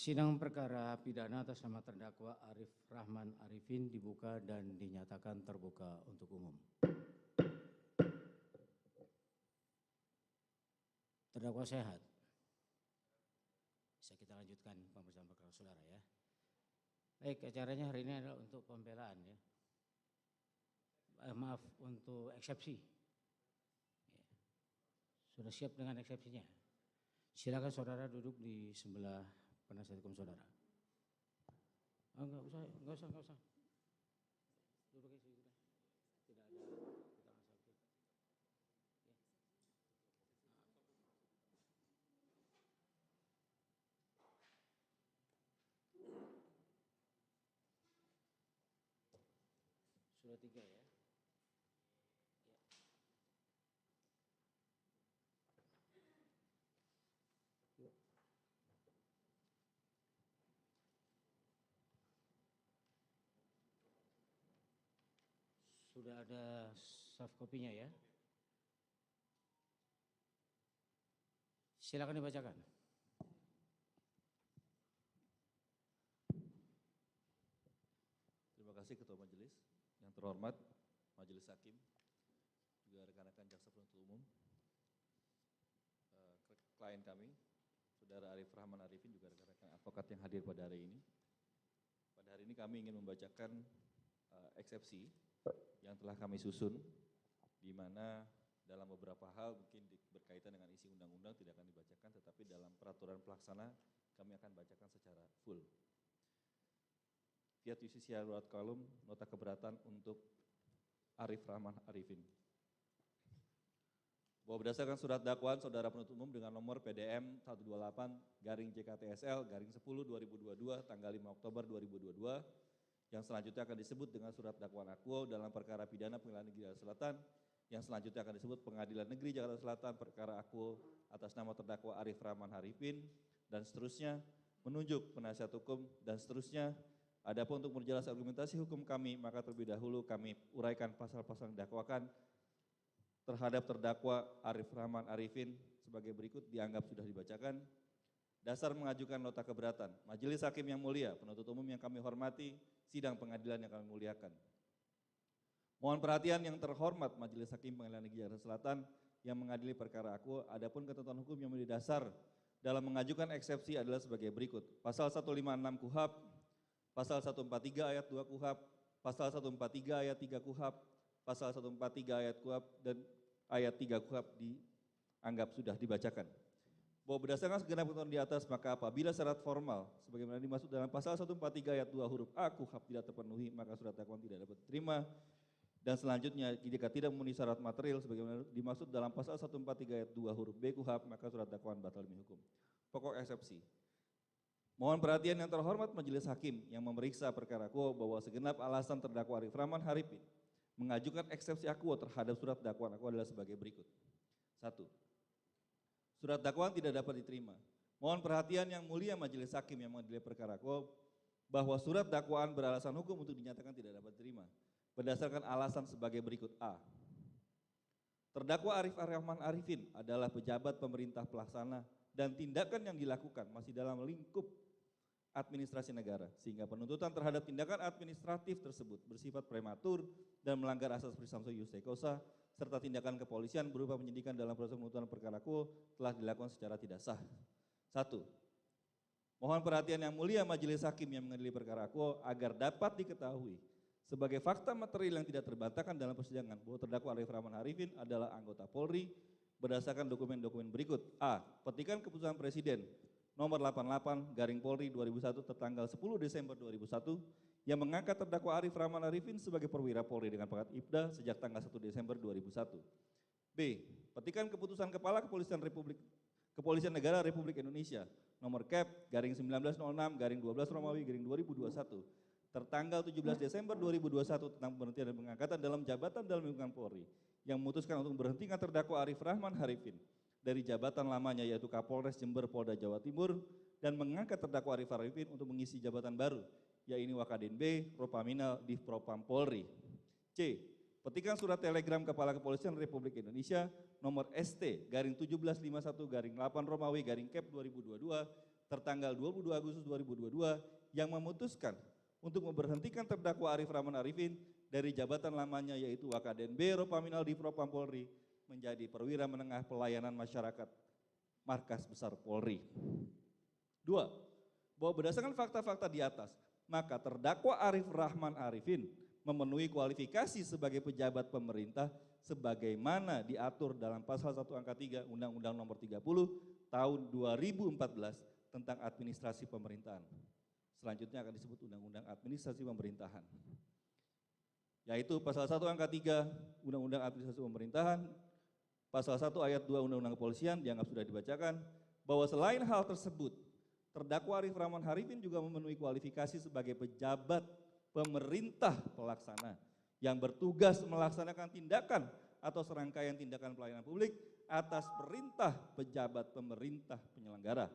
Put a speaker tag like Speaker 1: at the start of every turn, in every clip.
Speaker 1: Sidang perkara pidana atas nama terdakwa Arif Rahman Arifin dibuka dan dinyatakan terbuka untuk umum. Terdakwa sehat. Bisa kita lanjutkan pemeriksaan perkara saudara ya. Baik, acaranya hari ini adalah untuk pembelaan ya. Maaf, untuk eksepsi. Ya. Sudah siap dengan eksepsinya? Silakan saudara duduk di sebelah penasihat hukum saudara. Oh, enggak usah. Duduk aja sudah. Tidak ada keterangan saksi. Ya. Sudah 3 ya. Sudah ada soft copy-nya ya. Silakan dibacakan.
Speaker 2: Terima kasih Ketua Majelis, yang terhormat Majelis Hakim, juga rekan-rekan Jaksa Penuntut Umum, klien kami, Saudara Arif Rahman Arifin, juga rekan-rekan advokat yang hadir pada hari ini. Pada hari ini kami ingin membacakan eksepsi yang telah kami susun, di mana dalam beberapa hal mungkin berkaitan dengan isi undang-undang tidak akan dibacakan, tetapi dalam peraturan pelaksana kami akan bacakan secara full. Fiat Justisia Ruat Kolum, nota keberatan untuk Arif Rahman Arifin. Bahwa berdasarkan surat dakwaan saudara penuntut umum dengan nomor PDM 128-JKTSL-10/2022 tanggal 5 Oktober 2022, yang selanjutnya akan disebut dengan surat dakwaan akuo dalam perkara pidana Pengadilan Negeri Jakarta Selatan, yang selanjutnya akan disebut Pengadilan Negeri Jakarta Selatan perkara akuo atas nama terdakwa Arif Rahman Arifin, dan seterusnya menunjuk penasihat hukum, dan seterusnya. Adapun untuk memperjelas argumentasi hukum kami, maka terlebih dahulu kami uraikan pasal-pasal yang didakwakan terhadap terdakwa Arif Rahman Arifin sebagai berikut, dianggap sudah dibacakan. Dasar mengajukan nota keberatan. Majelis Hakim yang mulia, penuntut umum yang kami hormati, sidang pengadilan yang kami muliakan. Mohon perhatian yang terhormat Majelis Hakim Pengadilan Negeri Jakarta Selatan yang mengadili perkara akuo. Adapun ketentuan hukum yang menjadi dasar dalam mengajukan eksepsi adalah sebagai berikut. Pasal 156 KUHP, Pasal 143 ayat 2 KUHP, Pasal 143 ayat 3 KUHP, Pasal 143 ayat KUHP, dan ayat 3 KUHP dianggap sudah dibacakan. Bahwa berdasarkan segenap ketentuan di atas, maka apabila syarat formal sebagaimana dimaksud dalam pasal 143 ayat 2 huruf A KUHP tidak terpenuhi, maka surat dakwaan tidak dapat diterima. Dan selanjutnya, jika tidak memenuhi syarat material sebagaimana dimaksud dalam pasal 143 ayat 2 huruf B KUHP, maka surat dakwaan batal demi hukum. Pokok eksepsi. Mohon perhatian yang terhormat Majelis Hakim yang memeriksa perkara akuo bahwa segenap alasan terdakwa Arif Rahman Arifin mengajukan eksepsi akuo terhadap surat dakwaan akuo adalah sebagai berikut. 1. Surat dakwaan tidak dapat diterima. Mohon perhatian yang mulia Majelis Hakim yang mengadili perkara akuo bahwa surat dakwaan beralasan hukum untuk dinyatakan tidak dapat diterima berdasarkan alasan sebagai berikut. A. Terdakwa Arif Rahman Arifin adalah pejabat pemerintah pelaksana dan tindakan yang dilakukan masih dalam lingkup administrasi negara, sehingga penuntutan terhadap tindakan administratif tersebut bersifat prematur dan melanggar asas presumptio ius sequosa, serta tindakan kepolisian berupa penyidikan dalam proses penuntutan perkara akuo telah dilakukan secara tidak sah. 1. Mohon perhatian yang mulia Majelis Hakim yang mengadili perkara akuo agar dapat diketahui sebagai fakta material yang tidak terbantahkan dalam persidangan bahwa terdakwa Arif Rahman Arifin adalah anggota Polri berdasarkan dokumen-dokumen berikut. A. Petikan keputusan Presiden nomor 88/Polri 2001 tertanggal 10 Desember 2001 yang mengangkat terdakwa Arif Rahman Arifin sebagai perwira Polri dengan pangkat Ibda sejak tanggal 1 Desember 2001. B. Petikan keputusan Kepala Kepolisian Negara Republik Indonesia nomor Kep/1906/12 tertanggal 17 Desember 2021 tentang pemberhentian dan pengangkatan dalam jabatan dalam lingkungan Polri yang memutuskan untuk memberhentikan terdakwa Arif Rahman Arifin dari jabatan lamanya yaitu Kapolres Jember Polda Jawa Timur dan mengangkat terdakwa Arif Arifin untuk mengisi jabatan baru yaitu Wakadinb Propaminal Divpropam Polri. C. Petikan surat telegram Kepala Kepolisian Republik Indonesia nomor ST-1751-8 Romawi Kep 2022 tertanggal 22 Agustus 2022 yang memutuskan untuk memberhentikan terdakwa Arif Rahman Arifin dari jabatan lamanya yaitu Wakadenbe Ropaminal di Propam Polri menjadi perwira menengah pelayanan masyarakat Markas Besar Polri. 2. Bahwa berdasarkan fakta-fakta di atas, maka terdakwa Arif Rahman Arifin memenuhi kualifikasi sebagai pejabat pemerintah sebagaimana diatur dalam pasal 1 angka 3 Undang-Undang Nomor 30 tahun 2014 tentang administrasi pemerintahan. Selanjutnya akan disebut Undang-Undang Administrasi Pemerintahan. Yaitu pasal 1 angka 3 Undang-Undang Administrasi Pemerintahan, pasal 1 ayat 2 Undang-Undang Kepolisian dianggap sudah dibacakan, bahwa selain hal tersebut, terdakwa Arif Rahman Arifin juga memenuhi kualifikasi sebagai pejabat pemerintah pelaksana yang bertugas melaksanakan tindakan atau serangkaian tindakan pelayanan publik atas perintah pejabat pemerintah penyelenggara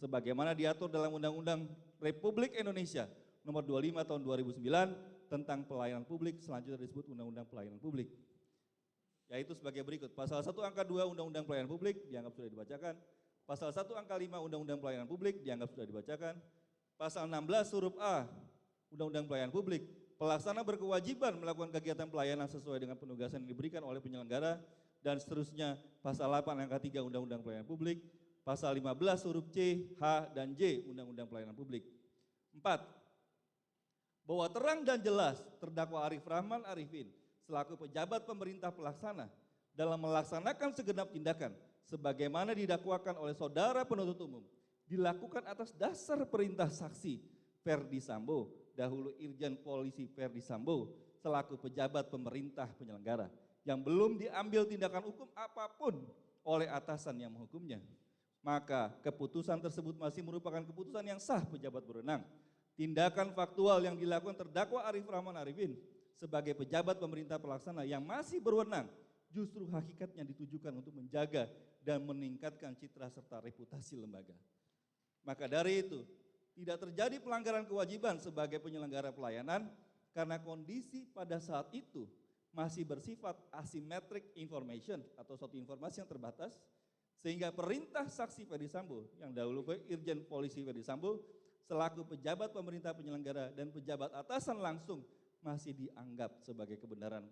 Speaker 2: sebagaimana diatur dalam Undang-Undang Republik Indonesia Nomor 25 tahun 2009 tentang pelayanan publik, selanjutnya disebut Undang-Undang Pelayanan Publik. Yaitu sebagai berikut, pasal 1 angka 2 Undang-Undang Pelayanan Publik dianggap sudah dibacakan, pasal 1 angka 5 Undang-Undang Pelayanan Publik dianggap sudah dibacakan, pasal 16 huruf A Undang-Undang Pelayanan Publik, pelaksana berkewajiban melakukan kegiatan pelayanan sesuai dengan penugasan yang diberikan oleh penyelenggara, dan seterusnya pasal 8 angka 3 Undang-Undang Pelayanan Publik, pasal 15 huruf C, H, dan J Undang-Undang Pelayanan Publik. 4. Bahwa terang dan jelas terdakwa Arif Rahman Arifin selaku pejabat pemerintah pelaksana dalam melaksanakan segenap tindakan sebagaimana didakwakan oleh saudara penuntut umum dilakukan atas dasar perintah saksi Ferdi Sambo, dahulu Irjen Polisi Ferdi Sambo selaku pejabat pemerintah penyelenggara yang belum diambil tindakan hukum apapun oleh atasan yang menghukumnya. Maka keputusan tersebut masih merupakan keputusan yang sah pejabat berwenang. Tindakan faktual yang dilakukan terdakwa Arif Rahman Arifin sebagai pejabat pemerintah pelaksana yang masih berwenang justru hakikatnya ditujukan untuk menjaga dan meningkatkan citra serta reputasi lembaga. Maka dari itu, tidak terjadi pelanggaran kewajiban sebagai penyelenggara pelayanan karena kondisi pada saat itu masih bersifat asymmetric information atau suatu informasi yang terbatas, sehingga perintah saksi Ferdi Sambo yang dahulu Irjen Polisi Ferdi Sambo selaku pejabat pemerintah penyelenggara dan pejabat atasan langsung masih dianggap sebagai kebenaran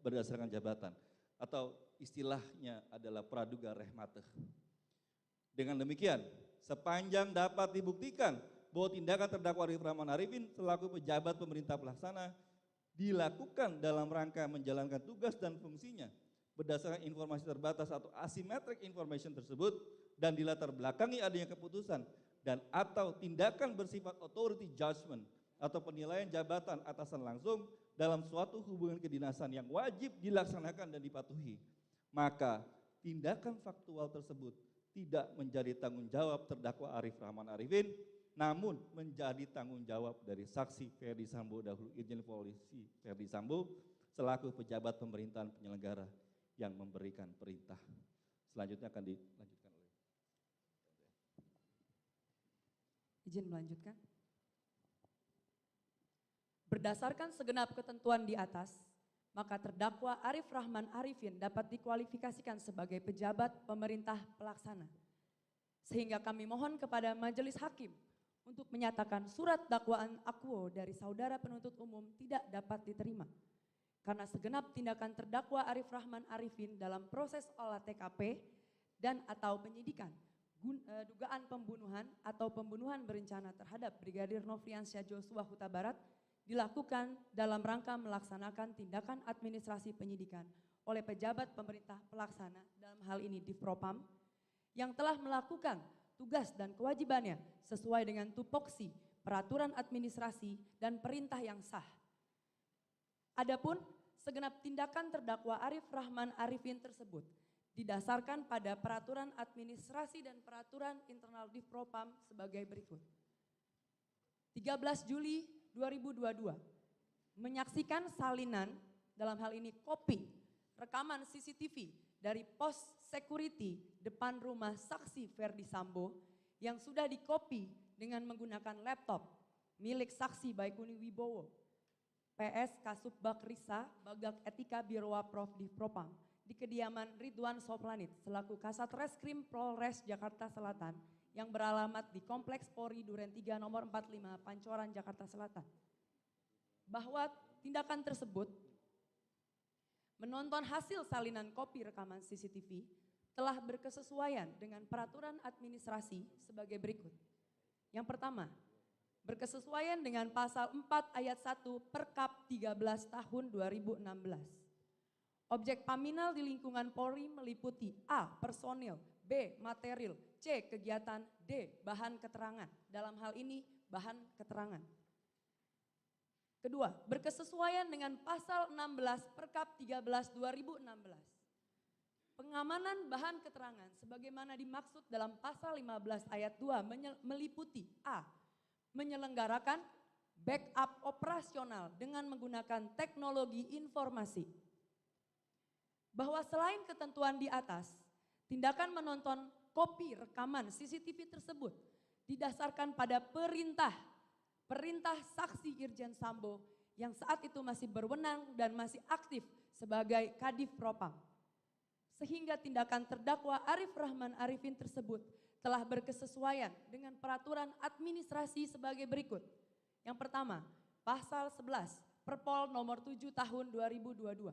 Speaker 2: berdasarkan jabatan atau istilahnya adalah praduga rehmateh. Dengan demikian, sepanjang dapat dibuktikan bahwa tindakan terdakwa Arif Rahman Arifin selaku pejabat pemerintah pelaksana dilakukan dalam rangka menjalankan tugas dan fungsinya berdasarkan informasi terbatas atau asymmetric information tersebut dan dilatar belakangi adanya keputusan dan atau tindakan bersifat authority judgment atau penilaian jabatan atasan langsung dalam suatu hubungan kedinasan yang wajib dilaksanakan dan dipatuhi, maka tindakan faktual tersebut tidak menjadi tanggung jawab terdakwa Arif Rahman Arifin, namun menjadi tanggung jawab dari saksi Ferdi Sambo dahulu Irjen Polisi Ferdi Sambo selaku pejabat pemerintahan penyelenggara yang memberikan perintah. Selanjutnya akan dilanjutkan oleh.
Speaker 3: Izin melanjutkan. Berdasarkan segenap ketentuan di atas, maka terdakwa Arif Rahman Arifin dapat dikualifikasikan sebagai pejabat pemerintah pelaksana. Sehingga kami mohon kepada majelis hakim untuk menyatakan surat dakwaan akuo dari saudara penuntut umum tidak dapat diterima. Karena segenap tindakan terdakwa Arif Rahman Arifin dalam proses olah TKP dan atau penyidikan, dugaan pembunuhan atau pembunuhan berencana terhadap Brigadir Nofriansyah Joshua Huta Barat dilakukan dalam rangka melaksanakan tindakan administrasi penyidikan oleh pejabat pemerintah pelaksana dalam hal ini Divpropam yang telah melakukan tugas dan kewajibannya sesuai dengan tupoksi, peraturan administrasi dan perintah yang sah. Adapun segenap tindakan terdakwa Arif Rahman Arifin tersebut didasarkan pada peraturan administrasi dan peraturan internal Divpropam sebagai berikut. 13 Juli 2022, menyaksikan salinan dalam hal ini kopi rekaman CCTV dari pos security depan rumah saksi Ferdi Sambo yang sudah dikopi dengan menggunakan laptop milik saksi Baikuni Wibowo, PS Kasubag Risa Bagak Etika Biro Waprov Divpropam di kediaman Ridwan Soplanit selaku Kasat Reskrim Polres Jakarta Selatan yang beralamat di Kompleks Polri Duren 3 nomor 45 Pancoran Jakarta Selatan. Bahwa tindakan tersebut menonton hasil salinan kopi rekaman CCTV telah berkesesuaian dengan peraturan administrasi sebagai berikut. Yang pertama, berkesesuaian dengan pasal 4 ayat 1 Perkap 13 tahun 2016. Objek paminal di lingkungan Polri meliputi A. Personil, B. Material, C. Kegiatan, D. Bahan keterangan. Dalam hal ini bahan keterangan. Kedua, berkesesuaian dengan pasal 16 Perkap 13 2016. Pengamanan bahan keterangan sebagaimana dimaksud dalam pasal 15 ayat 2 meliputi A. Menyelenggarakan backup operasional dengan menggunakan teknologi informasi. Bahwa selain ketentuan di atas, tindakan menonton kopi rekaman CCTV tersebut didasarkan pada perintah saksi Irjen Sambo yang saat itu masih berwenang dan masih aktif sebagai Kadif Propam. Sehingga tindakan terdakwa Arif Rahman Arifin tersebut telah berkesesuaian dengan peraturan administrasi sebagai berikut. Yang pertama, pasal 11 Perpol nomor 7 tahun 2022.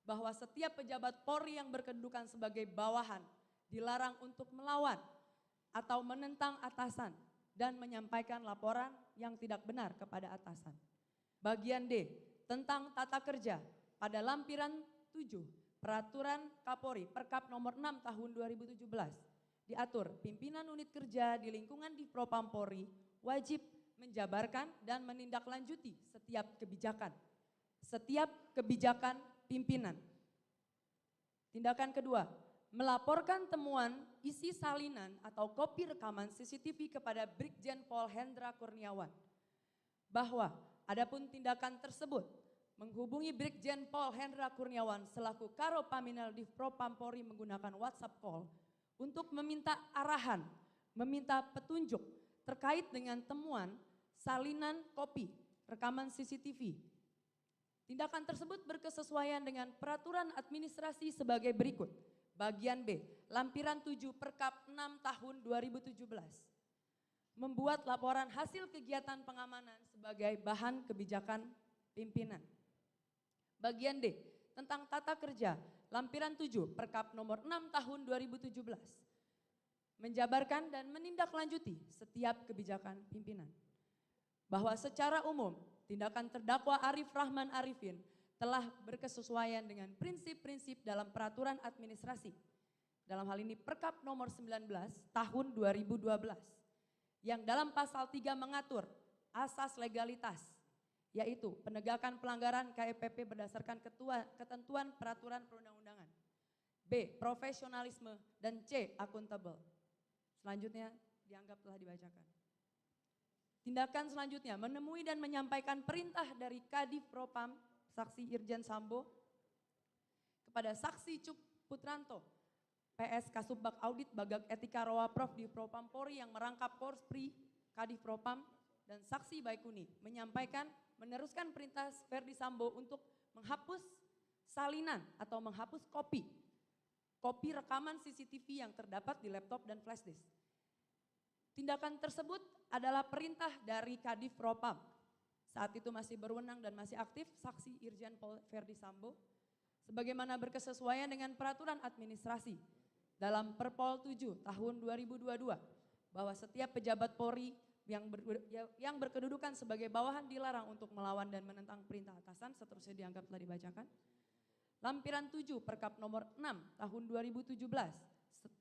Speaker 3: Bahwa setiap pejabat Polri yang berkedudukan sebagai bawahan dilarang untuk melawan atau menentang atasan dan menyampaikan laporan yang tidak benar kepada atasan. Bagian D, tentang tata kerja pada lampiran 7 Peraturan Kapolri Perkap nomor 6 tahun 2017 diatur pimpinan unit kerja di lingkungan Divpropam Polri wajib menjabarkan dan menindaklanjuti setiap kebijakan pimpinan. Tindakan kedua, melaporkan temuan isi salinan atau kopi rekaman CCTV kepada Brigjen Pol Hendra Kurniawan. Bahwa adapun tindakan tersebut menghubungi Brigjen Pol Hendra Kurniawan selaku Karo Paminal Divpropam Polri menggunakan WhatsApp call untuk meminta arahan, meminta petunjuk terkait dengan temuan salinan kopi rekaman CCTV. Tindakan tersebut berkesesuaian dengan peraturan administrasi sebagai berikut. Bagian B, lampiran 7 Perkap 6 tahun 2017. Membuat laporan hasil kegiatan pengamanan sebagai bahan kebijakan pimpinan. Bagian D, tentang tata kerja, lampiran 7 Perkap nomor 6 tahun 2017. Menjabarkan dan menindaklanjuti setiap kebijakan pimpinan. Bahwa secara umum, tindakan terdakwa Arif Rahman Arifin telah berkesesuaian dengan prinsip-prinsip dalam peraturan administrasi. Dalam hal ini Perkap nomor 19 tahun 2012. Yang dalam pasal 3 mengatur asas legalitas, yaitu penegakan pelanggaran KPP berdasarkan ketentuan peraturan perundang-undangan. B. Profesionalisme dan C. Akuntabel. Selanjutnya dianggap telah dibacakan. Tindakan selanjutnya menemui dan menyampaikan perintah dari Kadif Propam Saksi Irjen Sambo kepada Saksi Cuk Putranto PS Kasubag Audit Bagak Etika Roa Prof di Propam Polri yang merangkap Korspri Kadif Propam dan Saksi Baikuni menyampaikan meneruskan perintah Verdi Sambo untuk menghapus salinan atau menghapus kopi rekaman CCTV yang terdapat di laptop dan flash disk. Tindakan tersebut adalah perintah dari Kadif Propam. Saat itu masih berwenang dan masih aktif Saksi Irjen Pol Verdi Sambo. Sebagaimana berkesesuaian dengan peraturan administrasi dalam Perpol 7 tahun 2022. Bahwa setiap pejabat Polri yang berkedudukan sebagai bawahan dilarang untuk melawan dan menentang perintah atasan, seterusnya dianggap telah dibacakan. Lampiran 7 Perkap nomor 6 tahun 2017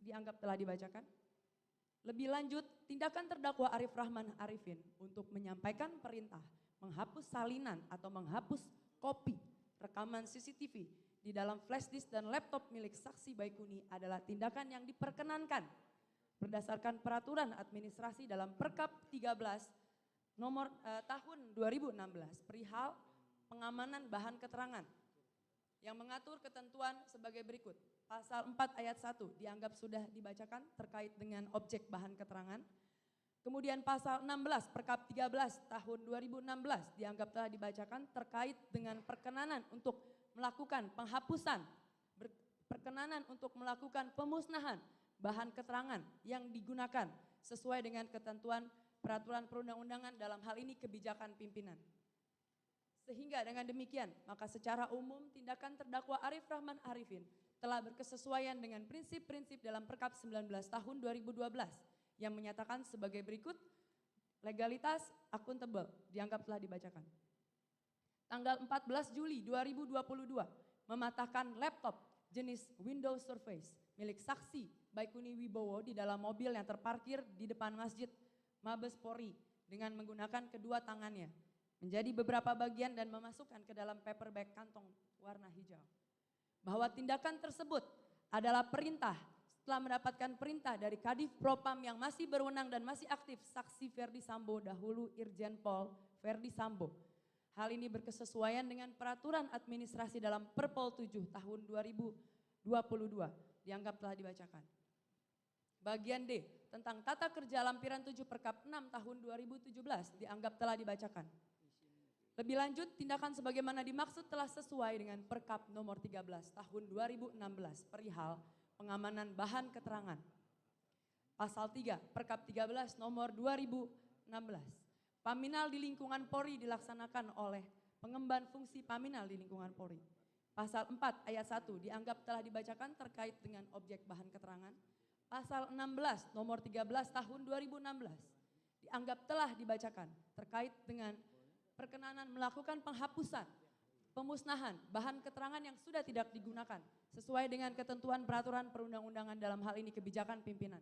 Speaker 3: dianggap telah dibacakan. Lebih lanjut, tindakan terdakwa Arif Rahman Arifin untuk menyampaikan perintah menghapus salinan atau menghapus kopi rekaman CCTV di dalam flash disk dan laptop milik Saksi Baikuni adalah tindakan yang diperkenankan berdasarkan peraturan administrasi dalam Perkap 13 nomor tahun 2016 perihal pengamanan bahan keterangan yang mengatur ketentuan sebagai berikut. Pasal 4 ayat 1 dianggap sudah dibacakan terkait dengan objek bahan keterangan. Kemudian pasal 16 Perkap 13 tahun 2016 dianggap telah dibacakan terkait dengan perkenanan untuk melakukan penghapusan perkenanan untuk melakukan pemusnahan bahan keterangan yang digunakan sesuai dengan ketentuan peraturan perundang-undangan, dalam hal ini kebijakan pimpinan. Sehingga dengan demikian, maka secara umum tindakan terdakwa Arif Rahman Arifin telah berkesesuaian dengan prinsip-prinsip dalam Perkap 19 tahun 2012 yang menyatakan sebagai berikut: legalitas, akuntabel, dianggap telah dibacakan. Tanggal 14 Juli 2022, mematahkan laptop jenis Windows Surface milik saksi Baikuni Wibowo di dalam mobil yang terparkir di depan Masjid Mabes Polri dengan menggunakan kedua tangannya menjadi beberapa bagian dan memasukkan ke dalam paper bag kantong warna hijau. Bahwa tindakan tersebut adalah perintah setelah mendapatkan perintah dari Kadif Propam yang masih berwenang dan masih aktif, Saksi Ferdi Sambo, dahulu Irjen Pol Ferdi Sambo. Hal ini berkesesuaian dengan peraturan administrasi dalam Perpol 7 tahun 2022, dianggap telah dibacakan. Bagian D, tentang tata kerja lampiran 7 Perkap 6 tahun 2017, dianggap telah dibacakan. Lebih lanjut, tindakan sebagaimana dimaksud telah sesuai dengan Perkap nomor 13 tahun 2016 perihal pengamanan bahan keterangan. Pasal 3, Perkap 13 nomor 2016. Paminal di lingkungan Polri dilaksanakan oleh pengemban fungsi paminal di lingkungan Polri. Pasal 4 ayat 1 dianggap telah dibacakan terkait dengan objek bahan keterangan. Pasal 16 nomor 13 tahun 2016 dianggap telah dibacakan terkait dengan perkenanan melakukan penghapusan, pemusnahan bahan keterangan yang sudah tidak digunakan sesuai dengan ketentuan peraturan perundang-undangan, dalam hal ini kebijakan pimpinan.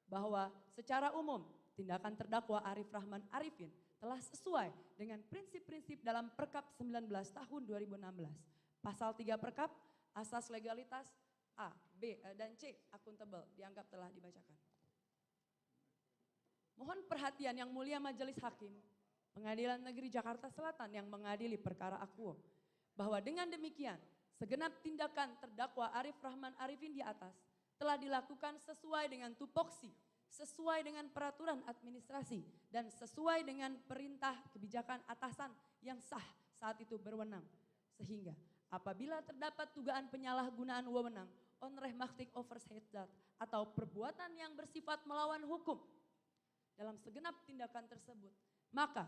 Speaker 3: Bahwa secara umum tindakan terdakwa Arif Rahman Arifin telah sesuai dengan prinsip-prinsip dalam Perkap 19 tahun 2016. Pasal 3 Perkap, asas legalitas A, B, dan C, akuntabel, dianggap telah dibacakan. Mohon perhatian yang mulia Majelis Hakim Pengadilan Negeri Jakarta Selatan yang mengadili perkara akuo, bahwa dengan demikian segenap tindakan terdakwa Arif Rahman Arifin di atas telah dilakukan sesuai dengan tupoksi, sesuai dengan peraturan administrasi, dan sesuai dengan perintah kebijakan atasan yang sah saat itu berwenang. Sehingga apabila terdapat dugaan penyalahgunaan wewenang, onrehmachtig overschreiten atau perbuatan yang bersifat melawan hukum dalam segenap tindakan tersebut, maka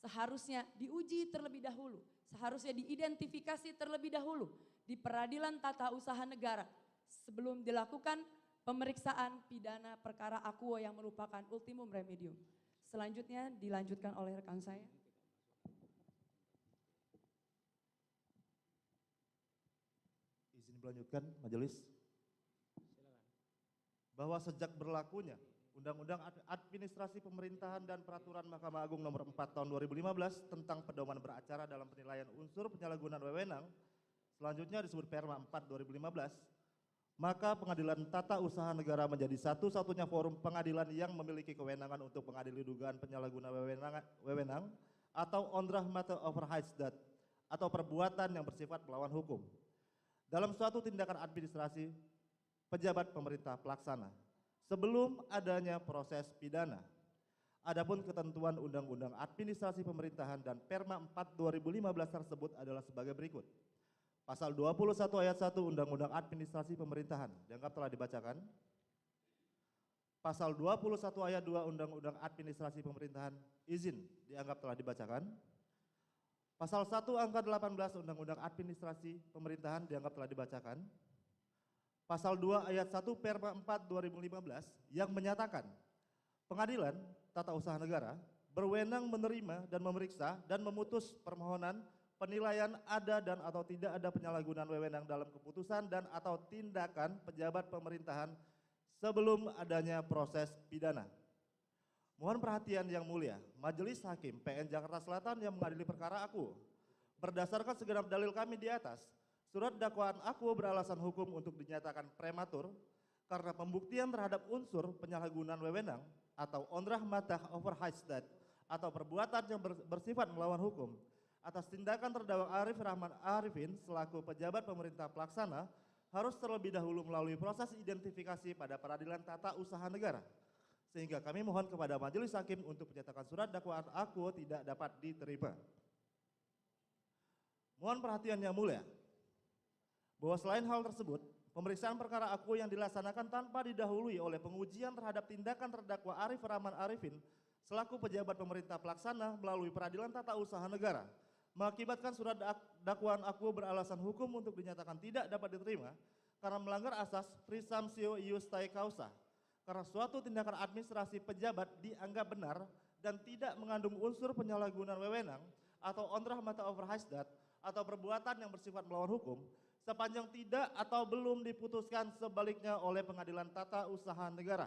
Speaker 3: seharusnya diuji terlebih dahulu, seharusnya diidentifikasi terlebih dahulu di Peradilan Tata Usaha Negara sebelum dilakukan pemeriksaan pidana perkara akuo yang merupakan ultimum remedium. Selanjutnya dilanjutkan oleh rekan saya.
Speaker 4: Izin melanjutkan majelis. Bahwa sejak berlakunya Undang-Undang Administrasi Pemerintahan dan Peraturan Mahkamah Agung Nomor 4 Tahun 2015 tentang pedoman beracara dalam penilaian unsur penyalahgunaan wewenang, selanjutnya disebut Perma 4 2015, maka Pengadilan Tata Usaha Negara menjadi satu-satunya forum pengadilan yang memiliki kewenangan untuk mengadili dugaan penyalahgunaan wewenang atau ondrah mate overheidsdat atau perbuatan yang bersifat melawan hukum dalam suatu tindakan administrasi pejabat pemerintah pelaksana sebelum adanya proses pidana. Adapun ketentuan Undang-Undang Administrasi Pemerintahan dan Perma 4 2015 tersebut adalah sebagai berikut. Pasal 21 ayat 1 Undang-Undang Administrasi Pemerintahan dianggap telah dibacakan. Pasal 21 ayat 2 Undang-Undang Administrasi Pemerintahan izin dianggap telah dibacakan. Pasal 1 angka 18 Undang-Undang Administrasi Pemerintahan dianggap telah dibacakan. Pasal 2 ayat 1 Perma 4 2015 yang menyatakan Pengadilan Tata Usaha Negara berwenang menerima dan memeriksa dan memutus permohonan penilaian ada dan atau tidak ada penyalahgunaan wewenang dalam keputusan dan atau tindakan pejabat pemerintahan sebelum adanya proses pidana. Mohon perhatian yang mulia, Majelis Hakim PN Jakarta Selatan yang mengadili perkara aku, berdasarkan segenap dalil kami di atas, surat dakwaan aku beralasan hukum untuk dinyatakan prematur karena pembuktian terhadap unsur penyalahgunaan wewenang atau ondrah matah overheidsdat atau perbuatan yang bersifat melawan hukum atas tindakan terdakwa Arif Rahman Arifin selaku pejabat pemerintah pelaksana harus terlebih dahulu melalui proses identifikasi pada Peradilan Tata Usaha Negara. Sehingga kami mohon kepada Majelis Hakim untuk menyatakan surat dakwaan aku tidak dapat diterima. Mohon perhatian yang mulia, bahwa selain hal tersebut, pemeriksaan perkara aku yang dilaksanakan tanpa didahului oleh pengujian terhadap tindakan terdakwa Arif Rahman Arifin selaku pejabat pemerintah pelaksana melalui Peradilan Tata Usaha Negara mengakibatkan surat dakwaan aku beralasan hukum untuk dinyatakan tidak dapat diterima karena melanggar asas presumptio ius tae causa, karena suatu tindakan administrasi pejabat dianggap benar dan tidak mengandung unsur penyalahgunaan wewenang atau ondrah mata overhaisdat atau perbuatan yang bersifat melawan hukum sepanjang tidak atau belum diputuskan sebaliknya oleh Pengadilan Tata Usaha Negara.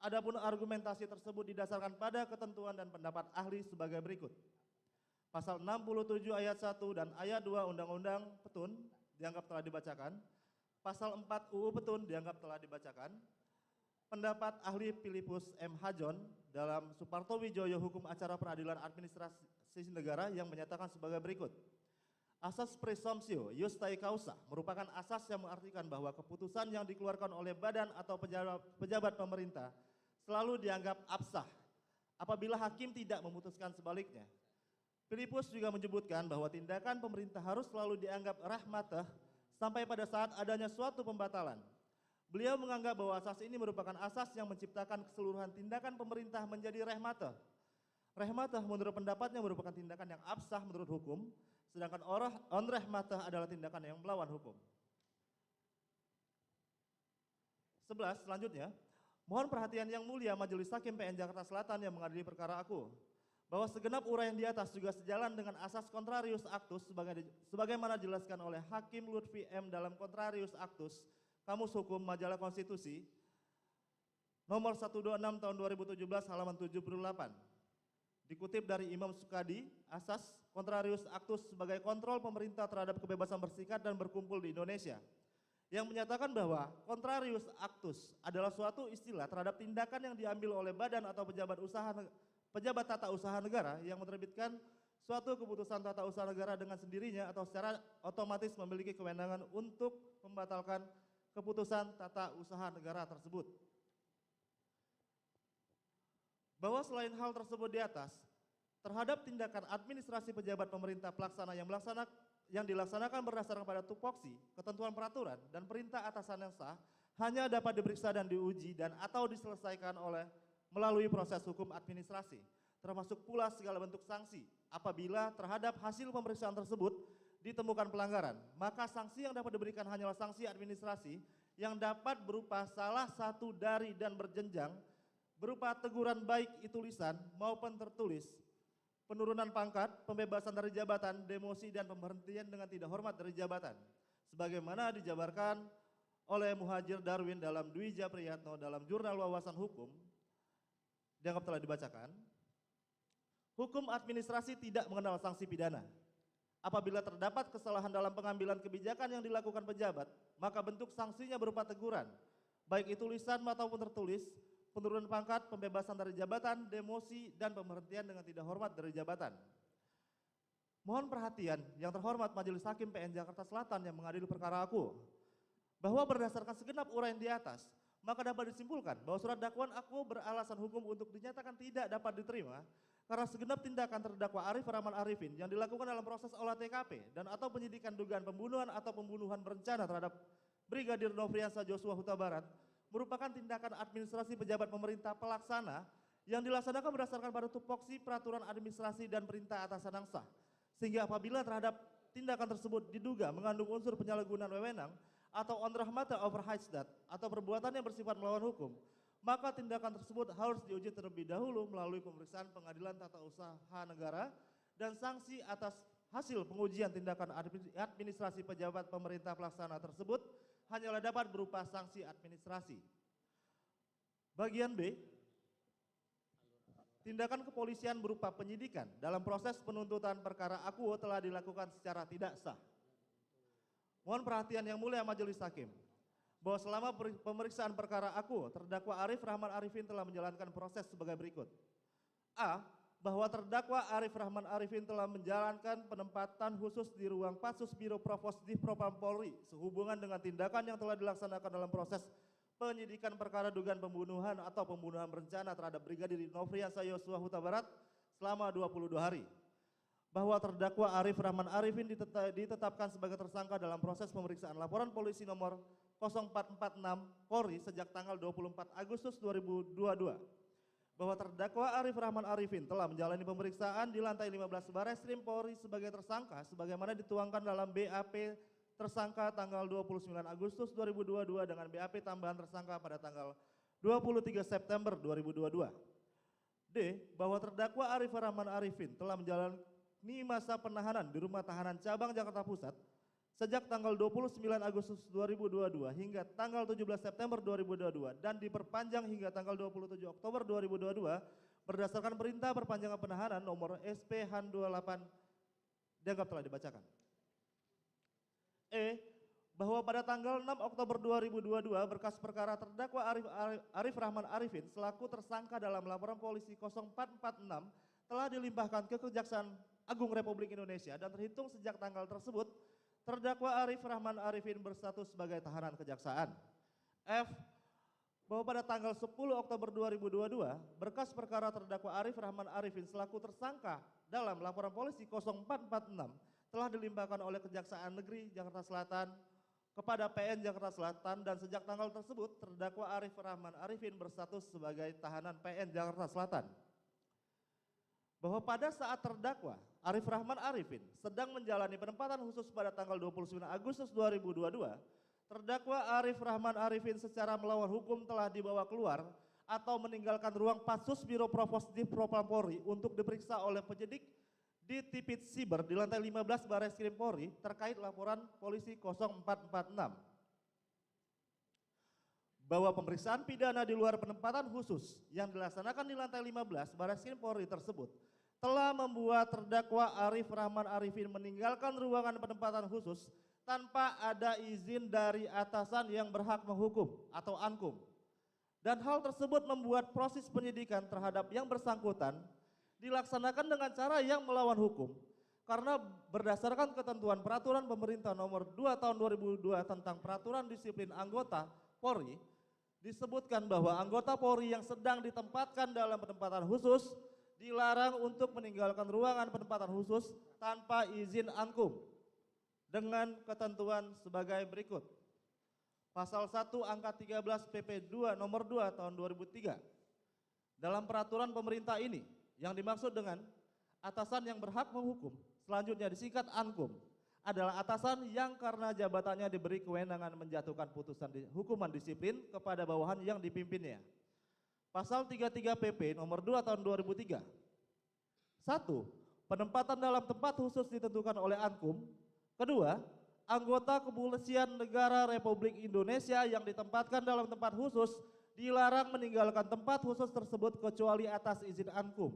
Speaker 4: Adapun argumentasi tersebut didasarkan pada ketentuan dan pendapat ahli sebagai berikut. Pasal 67 ayat 1 dan ayat 2 Undang-Undang Petun dianggap telah dibacakan. Pasal 4 UU Petun dianggap telah dibacakan. Pendapat ahli Filipus M. Hajon dalam Suparto Wijoyo Hukum Acara Peradilan Administrasi Negara yang menyatakan sebagai berikut. Asas presumptio ius tae causa merupakan asas yang mengartikan bahwa keputusan yang dikeluarkan oleh badan atau pejabat pemerintah selalu dianggap absah apabila hakim tidak memutuskan sebaliknya. Filipus juga menyebutkan bahwa tindakan pemerintah harus selalu dianggap rahmatah sampai pada saat adanya suatu pembatalan. Beliau menganggap bahwa asas ini merupakan asas yang menciptakan keseluruhan tindakan pemerintah menjadi rahmatah. Rahmatah menurut pendapatnya merupakan tindakan yang absah menurut hukum, sedangkan onrahmatah adalah tindakan yang melawan hukum. 11. Selanjutnya, mohon perhatian yang mulia Majelis Hakim PN Jakarta Selatan yang mengadili perkara aku, bahwa segenap uraian di atas juga sejalan dengan asas contrarius actus sebagaimana dijelaskan oleh Hakim Lutfi M dalam Contrarius Actus Kamus Hukum Majalah Konstitusi nomor 126 tahun 2017 halaman 78. Dikutip dari Imam Sukadi, asas Contrarius Actus sebagai kontrol pemerintah terhadap kebebasan bersikap dan berkumpul di Indonesia, yang menyatakan bahwa Contrarius Actus adalah suatu istilah terhadap tindakan yang diambil oleh badan atau pejabat tata usaha negara yang menerbitkan suatu keputusan tata usaha negara dengan sendirinya atau secara otomatis memiliki kewenangan untuk membatalkan keputusan tata usaha negara tersebut. Bahwa selain hal tersebut di atas, terhadap tindakan administrasi pejabat pemerintah pelaksana yang dilaksanakan berdasarkan pada tupoksi, ketentuan peraturan, dan perintah atasan yang sah, hanya dapat diperiksa dan diuji dan atau diselesaikan melalui proses hukum administrasi, termasuk pula segala bentuk sanksi. Apabila terhadap hasil pemeriksaan tersebut ditemukan pelanggaran, maka sanksi yang dapat diberikan hanyalah sanksi administrasi yang dapat berupa salah satu dari dan berjenjang, berupa teguran baik itu lisan maupun tertulis, penurunan pangkat, pembebasan dari jabatan, demosi, dan pemberhentian dengan tidak hormat dari jabatan, sebagaimana dijabarkan oleh Muhajir Darwin dalam Dwi Japriyatno dalam Jurnal Wawasan Hukum, dianggap telah dibacakan. Hukum administrasi tidak mengenal sanksi pidana. Apabila terdapat kesalahan dalam pengambilan kebijakan yang dilakukan pejabat, maka bentuk sanksinya berupa teguran, baik itu lisan maupun tertulis, penurunan pangkat, pembebasan dari jabatan, demosi, dan pemberhentian dengan tidak hormat dari jabatan. Mohon perhatian yang terhormat Majelis Hakim PN Jakarta Selatan yang mengadili perkara aku, bahwa berdasarkan segenap uraian di atas, maka dapat disimpulkan bahwa surat dakwaan aku beralasan hukum untuk dinyatakan tidak dapat diterima karena segenap tindakan terdakwa Arif Rahman Arifin yang dilakukan dalam proses olah TKP dan atau penyidikan dugaan pembunuhan atau pembunuhan berencana terhadap Brigadir Nofriansah Joshua Huta Barat merupakan tindakan administrasi pejabat pemerintah pelaksana yang dilaksanakan berdasarkan pada tupoksi peraturan administrasi dan perintah atasan yang sah, sehingga apabila terhadap tindakan tersebut diduga mengandung unsur penyalahgunaan wewenang atau ondrah mata overhaisdat atau perbuatan yang bersifat melawan hukum, maka tindakan tersebut harus diuji terlebih dahulu melalui pemeriksaan Pengadilan Tata Usaha Negara dan sanksi atas hasil pengujian tindakan administrasi pejabat pemerintah pelaksana tersebut hanyalah dapat berupa sanksi administrasi. Bagian B, tindakan kepolisian berupa penyidikan dalam proses penuntutan perkara aku telah dilakukan secara tidak sah. Mohon perhatian yang mulia Majelis Hakim, bahwa selama pemeriksaan perkara aku, terdakwa Arif Rahman Arifin telah menjalankan proses sebagai berikut. A. Bahwa terdakwa Arif Rahman Arifin telah menjalankan penempatan khusus di ruang Patsus Biro Provos Divpropam Polri sehubungan dengan tindakan yang telah dilaksanakan dalam proses penyidikan perkara dugaan pembunuhan atau pembunuhan berencana terhadap Brigadir Nofriansah Joshua Huta Barat selama 22 hari. bahwa terdakwa Arif Rahman Arifin ditetapkan sebagai tersangka dalam proses pemeriksaan laporan polisi nomor 0446 Polri sejak tanggal 24 Agustus 2022. Bahwa terdakwa Arif Rahman Arifin telah menjalani pemeriksaan di lantai 15 Barreskrim Polri sebagai tersangka sebagaimana dituangkan dalam BAP tersangka tanggal 29 Agustus 2022 dengan BAP tambahan tersangka pada tanggal 23 September 2022. D. Bahwa terdakwa Arif Rahman Arifin telah menjalani masa penahanan di Rumah Tahanan Cabang Jakarta Pusat sejak tanggal 29 Agustus 2022 hingga tanggal 17 September 2022 dan diperpanjang hingga tanggal 27 Oktober 2022 berdasarkan perintah perpanjangan penahanan nomor SP Han 28 dianggap telah dibacakan. E. Bahwa pada tanggal 6 Oktober 2022 berkas perkara terdakwa Arif Rahman Arifin selaku tersangka dalam laporan polisi 0446 telah dilimpahkan ke Kejaksaan Agung Republik Indonesia dan terhitung sejak tanggal tersebut terdakwa Arif Rahman Arifin berstatus sebagai tahanan kejaksaan. F. Bahwa pada tanggal 10 Oktober 2022 berkas perkara terdakwa Arif Rahman Arifin selaku tersangka dalam laporan polisi 0446 telah dilimpahkan oleh Kejaksaan Negeri Jakarta Selatan kepada PN Jakarta Selatan dan sejak tanggal tersebut terdakwa Arif Rahman Arifin berstatus sebagai tahanan PN Jakarta Selatan. Bahwa pada saat terdakwa Arif Rahman Arifin sedang menjalani penempatan khusus pada tanggal 29 Agustus 2022, terdakwa Arif Rahman Arifin secara melawan hukum telah dibawa keluar atau meninggalkan ruang Patsus Biro Provos Div Propam Polri untuk diperiksa oleh penyidik di Tipit Siber di lantai 15 Barreskrim Polri terkait laporan polisi 0446. Bahwa pemeriksaan pidana di luar penempatan khusus yang dilaksanakan di lantai 15 Barreskrim Polri tersebut telah membuat terdakwa Arif Rahman Arifin meninggalkan ruangan penempatan khusus tanpa ada izin dari atasan yang berhak menghukum atau ankum. Dan hal tersebut membuat proses penyidikan terhadap yang bersangkutan dilaksanakan dengan cara yang melawan hukum karena berdasarkan ketentuan peraturan pemerintah nomor 2 tahun 2002 tentang peraturan disiplin anggota Polri disebutkan bahwa anggota Polri yang sedang ditempatkan dalam penempatan khusus dilarang untuk meninggalkan ruangan penempatan khusus tanpa izin ankum dengan ketentuan sebagai berikut. Pasal 1 angka 13 PP 2 nomor 2 tahun 2003. Dalam peraturan pemerintah ini yang dimaksud dengan atasan yang berhak menghukum selanjutnya disingkat ankum adalah atasan yang karena jabatannya diberi kewenangan menjatuhkan putusan hukuman disiplin kepada bawahan yang dipimpinnya. Pasal 33 PP nomor 2 tahun 2003. 1. Penempatan dalam tempat khusus ditentukan oleh ankum. 2. Anggota Kepolisian Negara Republik Indonesia yang ditempatkan dalam tempat khusus dilarang meninggalkan tempat khusus tersebut kecuali atas izin ankum.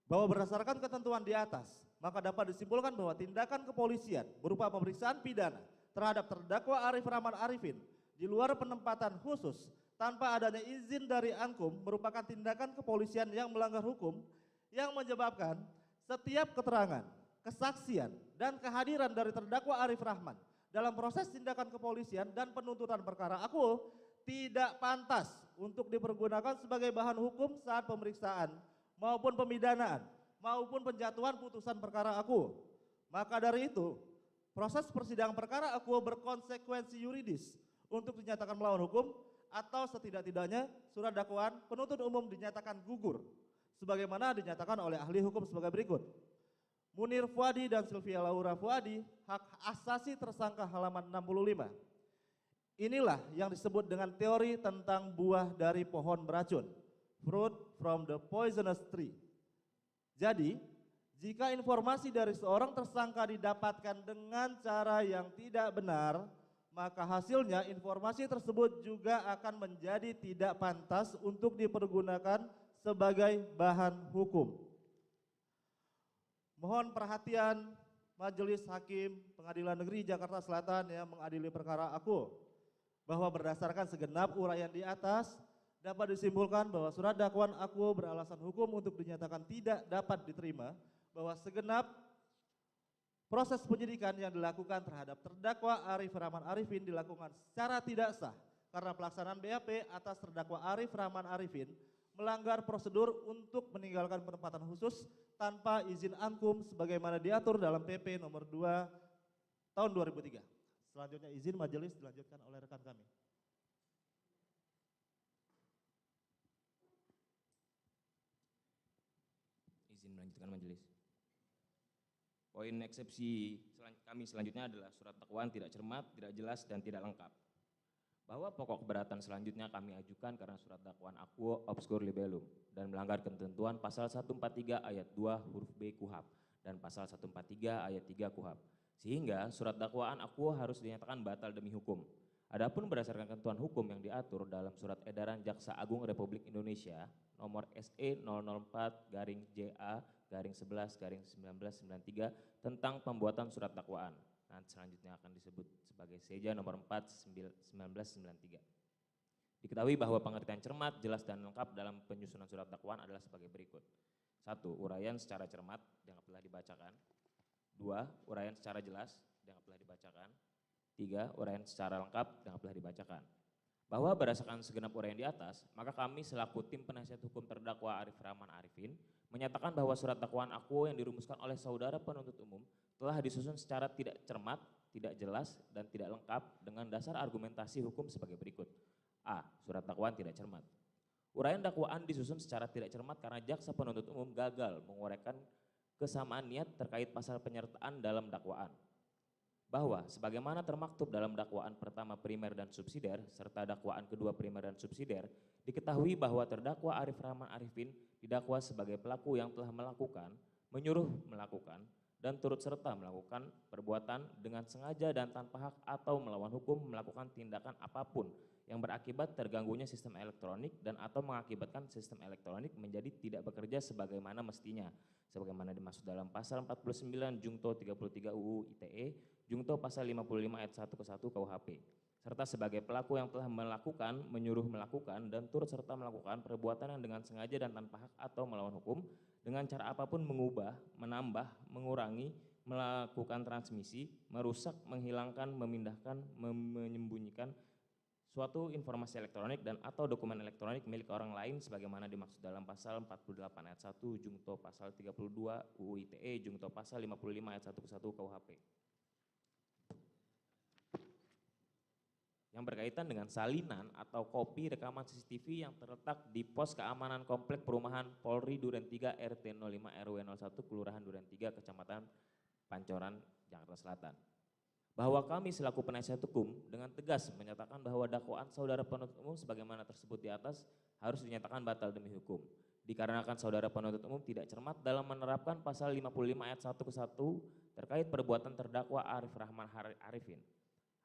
Speaker 4: Bahwa berdasarkan ketentuan di atas, maka dapat disimpulkan bahwa tindakan kepolisian berupa pemeriksaan pidana terhadap terdakwa Arif Rahman Arifin di luar penempatan khusus tanpa adanya izin dari ankum merupakan tindakan kepolisian yang melanggar hukum yang menyebabkan setiap keterangan, kesaksian, dan kehadiran dari terdakwa Arif Rahman dalam proses tindakan kepolisian dan penuntutan perkara akuo tidak pantas untuk dipergunakan sebagai bahan hukum saat pemeriksaan maupun pemidanaan maupun penjatuhan putusan perkara akuo. Maka dari itu, proses persidangan perkara akuo berkonsekuensi yuridis untuk dinyatakan melawan hukum atau setidak-tidaknya surat dakwaan penuntut umum dinyatakan gugur sebagaimana dinyatakan oleh ahli hukum sebagai berikut. Munir Fuadi dan Sylvia Laura Fuadi, hak asasi tersangka halaman 65. Inilah yang disebut dengan teori tentang buah dari pohon beracun, fruit from the poisonous tree. Jadi, jika informasi dari seorang tersangka didapatkan dengan cara yang tidak benar, maka hasilnya informasi tersebut juga akan menjadi tidak pantas untuk dipergunakan sebagai bahan hukum. Mohon perhatian Majelis Hakim Pengadilan Negeri Jakarta Selatan yang mengadili perkara akuo, bahwa berdasarkan segenap uraian di atas dapat disimpulkan bahwa surat dakwaan akuo beralasan hukum untuk dinyatakan tidak dapat diterima, bahwa segenap proses penyidikan yang dilakukan terhadap terdakwa Arif Rahman Arifin dilakukan secara tidak sah karena pelaksanaan BAP atas terdakwa Arif Rahman Arifin melanggar prosedur untuk meninggalkan penempatan khusus tanpa izin angkum sebagaimana diatur dalam PP nomor 2 tahun 2003. Selanjutnya izin majelis dilanjutkan oleh rekan kami.
Speaker 5: Izin melanjutkan majelis. Poin eksepsi kami selanjutnya adalah surat dakwaan tidak cermat, tidak jelas, dan tidak lengkap. Bahwa pokok keberatan selanjutnya kami ajukan karena surat dakwaan aquo obscur libellum dan melanggar ketentuan pasal 143 ayat 2 huruf B KUHP dan pasal 143 ayat 3 KUHP. Sehingga surat dakwaan aquo harus dinyatakan batal demi hukum. Adapun berdasarkan ketentuan hukum yang diatur dalam surat edaran Jaksa Agung Republik Indonesia nomor SE 004-JA-11-1993 tentang pembuatan surat dakwaan. Nah, selanjutnya akan disebut sebagai Seja nomor 4/1993. Diketahui bahwa pengertian cermat, jelas, dan lengkap dalam penyusunan surat dakwaan adalah sebagai berikut. 1. Uraian secara cermat dianggap telah dibacakan. 2. Uraian secara jelas dianggap telah dibacakan. 3. Uraian secara lengkap dianggap telah dibacakan. Bahwa berdasarkan segenap uraian di atas, maka kami selaku tim penasihat hukum terdakwa Arif Rahman Arifin menyatakan bahwa surat dakwaan aquo yang dirumuskan oleh saudara penuntut umum telah disusun secara tidak cermat, tidak jelas, dan tidak lengkap dengan dasar argumentasi hukum sebagai berikut. A. Surat dakwaan tidak cermat. Uraian dakwaan disusun secara tidak cermat karena jaksa penuntut umum gagal menguraikan kesamaan niat terkait pasal penyertaan dalam dakwaan. Bahwa sebagaimana termaktub dalam dakwaan pertama primer dan subsidiar serta dakwaan kedua primer dan subsidiar, diketahui bahwa terdakwa Arif Rahman Arifin didakwa sebagai pelaku yang telah melakukan, menyuruh melakukan, dan turut serta melakukan perbuatan dengan sengaja dan tanpa hak atau melawan hukum melakukan tindakan apapun yang berakibat terganggunya sistem elektronik dan atau mengakibatkan sistem elektronik menjadi tidak bekerja sebagaimana mestinya, sebagaimana dimaksud dalam pasal 49 Jungto 33 UU ITE, Jungto pasal 55 ayat 1 ke 1 KUHP, serta sebagai pelaku yang telah melakukan, menyuruh melakukan, dan turut serta melakukan perbuatan yang dengan sengaja dan tanpa hak atau melawan hukum dengan cara apapun mengubah, menambah, mengurangi, melakukan transmisi, merusak, menghilangkan, memindahkan, menyembunyikan suatu informasi elektronik dan atau dokumen elektronik milik orang lain sebagaimana dimaksud dalam pasal 48 ayat 1 Jungto pasal 32 UU ITE Jungto pasal 55 ayat 1 ke 1 KUHP. Yang berkaitan dengan salinan atau kopi rekaman CCTV yang terletak di pos keamanan komplek perumahan Polri Duren 3 RT 05 RW 01 Kelurahan Duren 3 Kecamatan Pancoran, Jakarta Selatan. Bahwa kami selaku penasihat hukum dengan tegas menyatakan bahwa dakwaan saudara penuntut umum sebagaimana tersebut di atas harus dinyatakan batal demi hukum. Dikarenakan saudara penuntut umum tidak cermat dalam menerapkan pasal 55 ayat 1 ke 1 terkait perbuatan terdakwa Arif Rahman Arifin.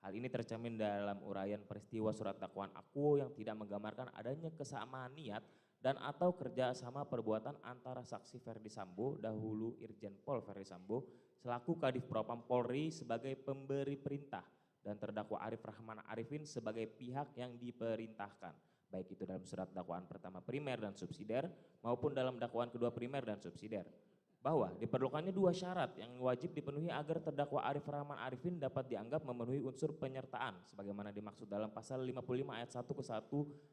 Speaker 5: Hal ini tercermin dalam uraian peristiwa surat dakwaan aquo yang tidak menggambarkan adanya kesamaan niat dan atau kerjasama perbuatan antara saksi Ferdi Sambo, dahulu Irjen Pol Ferdi Sambo, selaku Kadif Propam Polri sebagai pemberi perintah dan terdakwa Arif Rahman Arifin sebagai pihak yang diperintahkan, baik itu dalam surat dakwaan pertama primer dan subsidiar maupun dalam dakwaan kedua primer dan subsidiar. Bahwa diperlukannya dua syarat yang wajib dipenuhi agar terdakwa Arif Rahman Arifin dapat dianggap memenuhi unsur penyertaan sebagaimana dimaksud dalam pasal 55 ayat 1 ke 1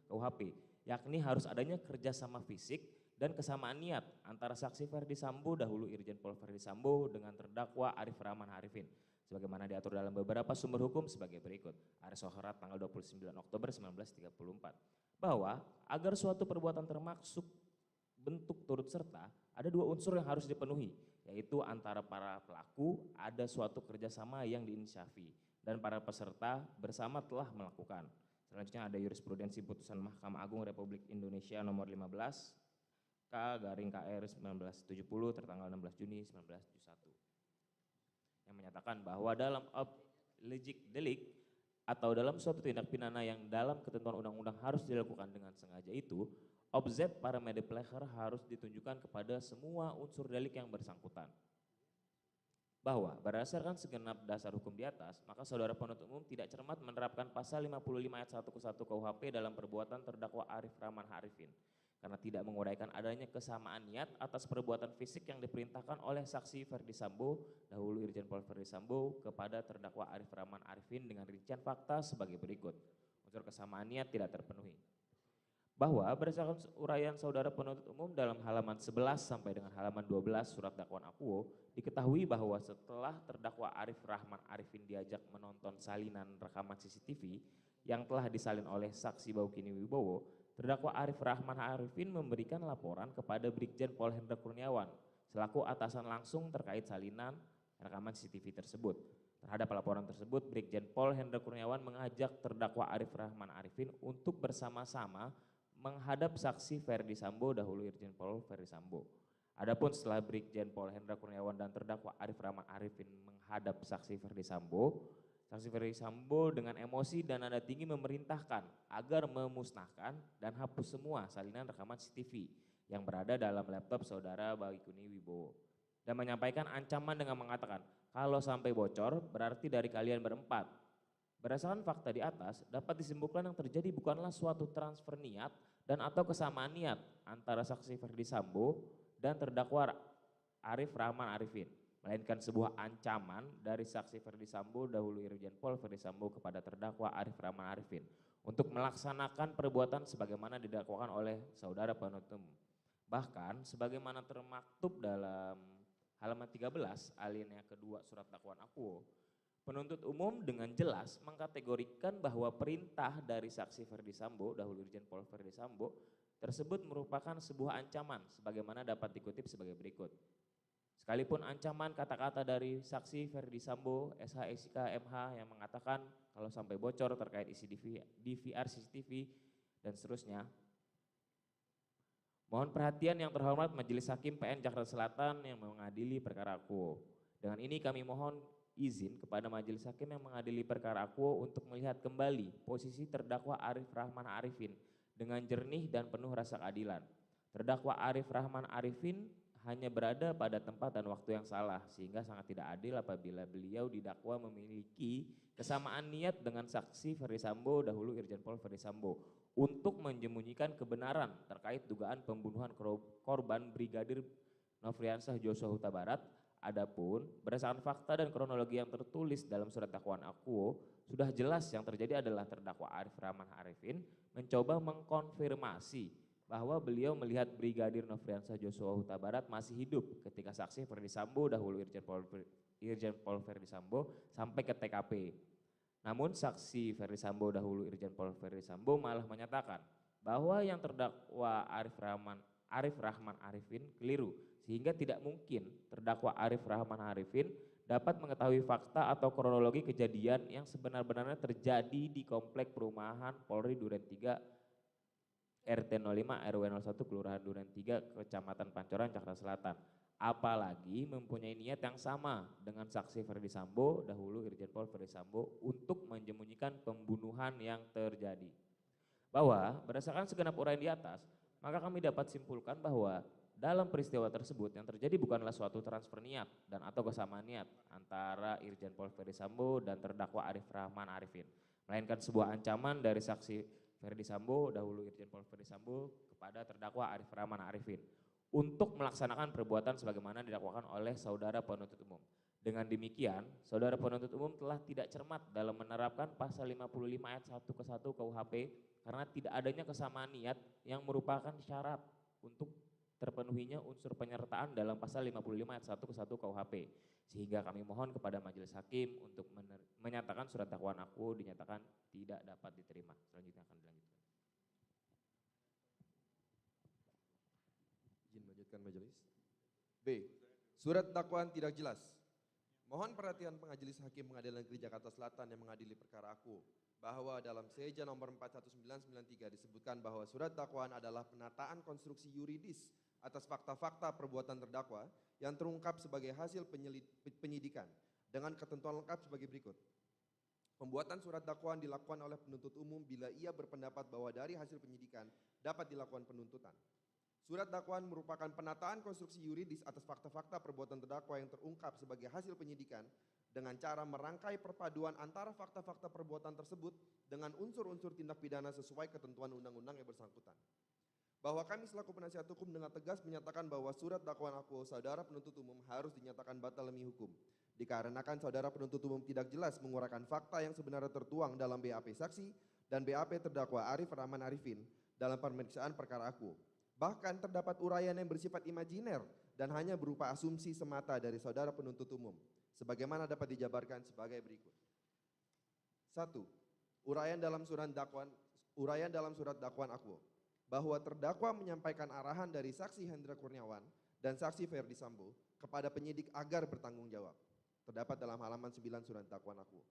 Speaker 5: KUHP, yakni harus adanya kerjasama fisik dan kesamaan niat antara saksi Ferdi Sambo, dahulu Irjen Pol Ferdi Sambo, dengan terdakwa Arif Rahman Arifin sebagaimana diatur dalam beberapa sumber hukum sebagai berikut. Aris Sohrat tanggal 29 Oktober 1934. Bahwa agar suatu perbuatan termaksud bentuk turut serta, ada dua unsur yang harus dipenuhi, yaitu antara para pelaku ada suatu kerjasama yang diinisiasi dan para peserta bersama telah melakukan. Selanjutnya ada jurisprudensi putusan Mahkamah Agung Republik Indonesia nomor 15 K/KR 1970 tertanggal 16 Juni 1971 yang menyatakan bahwa dalam legik delik atau dalam suatu tindak pidana yang dalam ketentuan undang-undang harus dilakukan dengan sengaja itu, objek para medepleher harus ditunjukkan kepada semua unsur delik yang bersangkutan. Bahwa berdasarkan segenap dasar hukum di atas, maka saudara penuntut umum tidak cermat menerapkan pasal 55 ayat 1 ke 1 KUHP dalam perbuatan terdakwa Arif Rahman Arifin karena tidak menguraikan adanya kesamaan niat atas perbuatan fisik yang diperintahkan oleh saksi Ferdi Sambo, dahulu Irjen Pol Ferdi Sambo, kepada terdakwa Arif Rahman Arifin dengan rincian fakta sebagai berikut. Unsur kesamaan niat tidak terpenuhi. bahwa berdasarkan uraian saudara penuntut umum dalam halaman 11 sampai dengan halaman 12 surat dakwaan akuo, diketahui bahwa setelah terdakwa Arif Rahman Arifin diajak menonton salinan rekaman CCTV yang telah disalin oleh saksi Baukini Wibowo, terdakwa Arif Rahman Arifin memberikan laporan kepada Brigjen Pol Hendra Kurniawan selaku atasan langsung terkait salinan rekaman CCTV tersebut. Terhadap laporan tersebut, Brigjen Pol Hendra Kurniawan mengajak terdakwa Arif Rahman Arifin untuk bersama-sama menghadap saksi Ferdi Sambo dahulu Irjen Pol Ferdi Sambo. Adapun setelah Brigjen Pol Hendra Kurniawan dan terdakwa Arif Rahman Arifin menghadap saksi Ferdi Sambo, saksi Ferdi Sambo dengan emosi dan nada tinggi memerintahkan agar memusnahkan dan hapus semua salinan rekaman CCTV yang berada dalam laptop saudara Baikuni Wibowo dan menyampaikan ancaman dengan mengatakan, kalau sampai bocor berarti dari kalian berempat. Berdasarkan fakta di atas, dapat disimpulkan yang terjadi bukanlah suatu transfer niat dan atau kesamaan niat antara saksi Ferdi Sambo dan terdakwa Arif Rahman Arifin, melainkan sebuah ancaman dari saksi Ferdi Sambo dahulu Irjen Pol Ferdi Sambo kepada terdakwa Arif Rahman Arifin untuk melaksanakan perbuatan sebagaimana didakwakan oleh saudara penuntut umum. Bahkan sebagaimana termaktub dalam halaman 13 alinea kedua surat dakwaan akuo, penuntut umum dengan jelas mengkategorikan bahwa perintah dari saksi Ferdi Sambo dahulu Irjen Pol Ferdi Sambo tersebut merupakan sebuah ancaman sebagaimana dapat dikutip sebagai berikut. Sekalipun ancaman kata-kata dari saksi Ferdi Sambo SHSIK MH yang mengatakan kalau sampai bocor terkait isi DVR CCTV dan seterusnya. Mohon perhatian yang terhormat Majelis Hakim PN Jakarta Selatan yang mengadili perkara akuo. Dengan ini kami mohon izin kepada Majelis Hakim yang mengadili perkara akuo untuk melihat kembali posisi terdakwa Arif Rahman Arifin dengan jernih dan penuh rasa keadilan. Terdakwa Arif Rahman Arifin hanya berada pada tempat dan waktu yang salah sehingga sangat tidak adil apabila beliau didakwa memiliki kesamaan niat dengan saksi Ferdi Sambo dahulu Irjen Pol Ferdi Sambo untuk menyembunyikan kebenaran terkait dugaan pembunuhan korban Brigadir Nofriansah Joshua Huta Barat. Adapun berdasarkan fakta dan kronologi yang tertulis dalam surat dakwaan akuo, sudah jelas yang terjadi adalah terdakwa Arif Rahman Arifin mencoba mengkonfirmasi bahwa beliau melihat Brigadir Nofriansah Joshua Huta Barat masih hidup ketika saksi Ferdi Sambo dahulu Irjen Pol Ferdi Sambo sampai ke TKP. Namun saksi Ferdi Sambo dahulu Irjen Pol Ferdi Sambo malah menyatakan bahwa yang terdakwa Arif Rahman Arifin keliru, sehingga tidak mungkin terdakwa Arif Rahman Arifin dapat mengetahui fakta atau kronologi kejadian yang sebenar-benarnya terjadi di komplek perumahan Polri Duren 3 RT 05 RW 01 Kelurahan Duren 3 Kecamatan Pancoran Jakarta Selatan. Apalagi mempunyai niat yang sama dengan saksi Ferdi Sambo dahulu Irjen Pol Ferdi Sambo untuk menyembunyikan pembunuhan yang terjadi. Bahwa berdasarkan segenap uraian di atas, maka kami dapat simpulkan bahwa dalam peristiwa tersebut yang terjadi bukanlah suatu transfer niat dan atau kesamaan niat antara Irjen Pol Ferdi Sambo dan terdakwa Arif Rahman Arifin, melainkan sebuah ancaman dari saksi Ferdi Sambo dahulu Irjen Pol Ferdi Sambo kepada terdakwa Arif Rahman Arifin untuk melaksanakan perbuatan sebagaimana didakwakan oleh saudara penuntut umum. Dengan demikian, saudara penuntut umum telah tidak cermat dalam menerapkan pasal 55 ayat 1 ke 1 KUHP karena tidak adanya kesamaan niat yang merupakan syarat untuk terpenuhinya unsur penyertaan dalam pasal 55 ayat 1 ke 1 KUHP. Sehingga kami mohon kepada Majelis Hakim untuk menyatakan surat dakwaan akuo dinyatakan tidak dapat diterima. Selanjutnya akan dilanjutkan.
Speaker 6: Izin melanjutkan majelis. B. Surat dakwaan tidak jelas. Mohon perhatian Majelis Hakim Pengadilan Negeri Jakarta Selatan yang mengadili perkara akuo bahwa dalam Seja nomor 41993 disebutkan bahwa surat dakwaan adalah penataan konstruksi yuridis atas fakta-fakta perbuatan terdakwa yang terungkap sebagai hasil penyidikan dengan ketentuan lengkap sebagai berikut. Pembuatan surat dakwaan dilakukan oleh penuntut umum bila ia berpendapat bahwa dari hasil penyidikan dapat dilakukan penuntutan. Surat dakwaan merupakan penataan konstruksi yuridis atas fakta-fakta perbuatan terdakwa yang terungkap sebagai hasil penyidikan dengan cara merangkai perpaduan antara fakta-fakta perbuatan tersebut dengan unsur-unsur tindak pidana sesuai ketentuan undang-undang yang bersangkutan. Bahwa kami selaku penasihat hukum dengan tegas menyatakan bahwa surat dakwaan akuo saudara penuntut umum harus dinyatakan batal demi hukum. Dikarenakan saudara penuntut umum tidak jelas menguraikan fakta yang sebenarnya tertuang dalam BAP saksi dan BAP terdakwa Arif Rahman Arifin dalam pemeriksaan perkara aku. Bahkan terdapat uraian yang bersifat imajiner dan hanya berupa asumsi semata dari saudara penuntut umum, sebagaimana dapat dijabarkan sebagai berikut. 1. Uraian dalam surat dakwaan aku bahwa terdakwa menyampaikan arahan dari saksi Hendra Kurniawan dan saksi Ferdi Sambo kepada penyidik agar bertanggung jawab. Terdapat dalam halaman 9 surat dakwaan aku.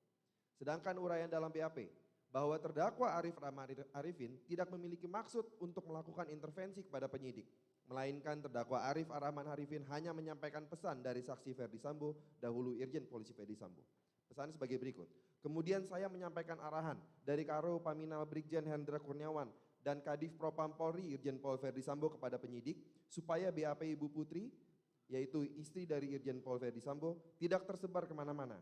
Speaker 6: Sedangkan uraian dalam BAP bahwa terdakwa Arif Rahman Arifin tidak memiliki maksud untuk melakukan intervensi kepada penyidik, melainkan terdakwa Arif Rahman Arifin hanya menyampaikan pesan dari saksi Ferdi Sambo dahulu Irjen Polisi Ferdi Sambo. Pesan sebagai berikut. Kemudian saya menyampaikan arahan dari Karo Paminal Brigjen Hendra Kurniawan dan Kadif Propam Polri Irjen Pol Ferdi Sambo kepada penyidik supaya BAP Ibu Putri, yaitu istri dari Irjen Pol Ferdi Sambo, tidak tersebar kemana-mana.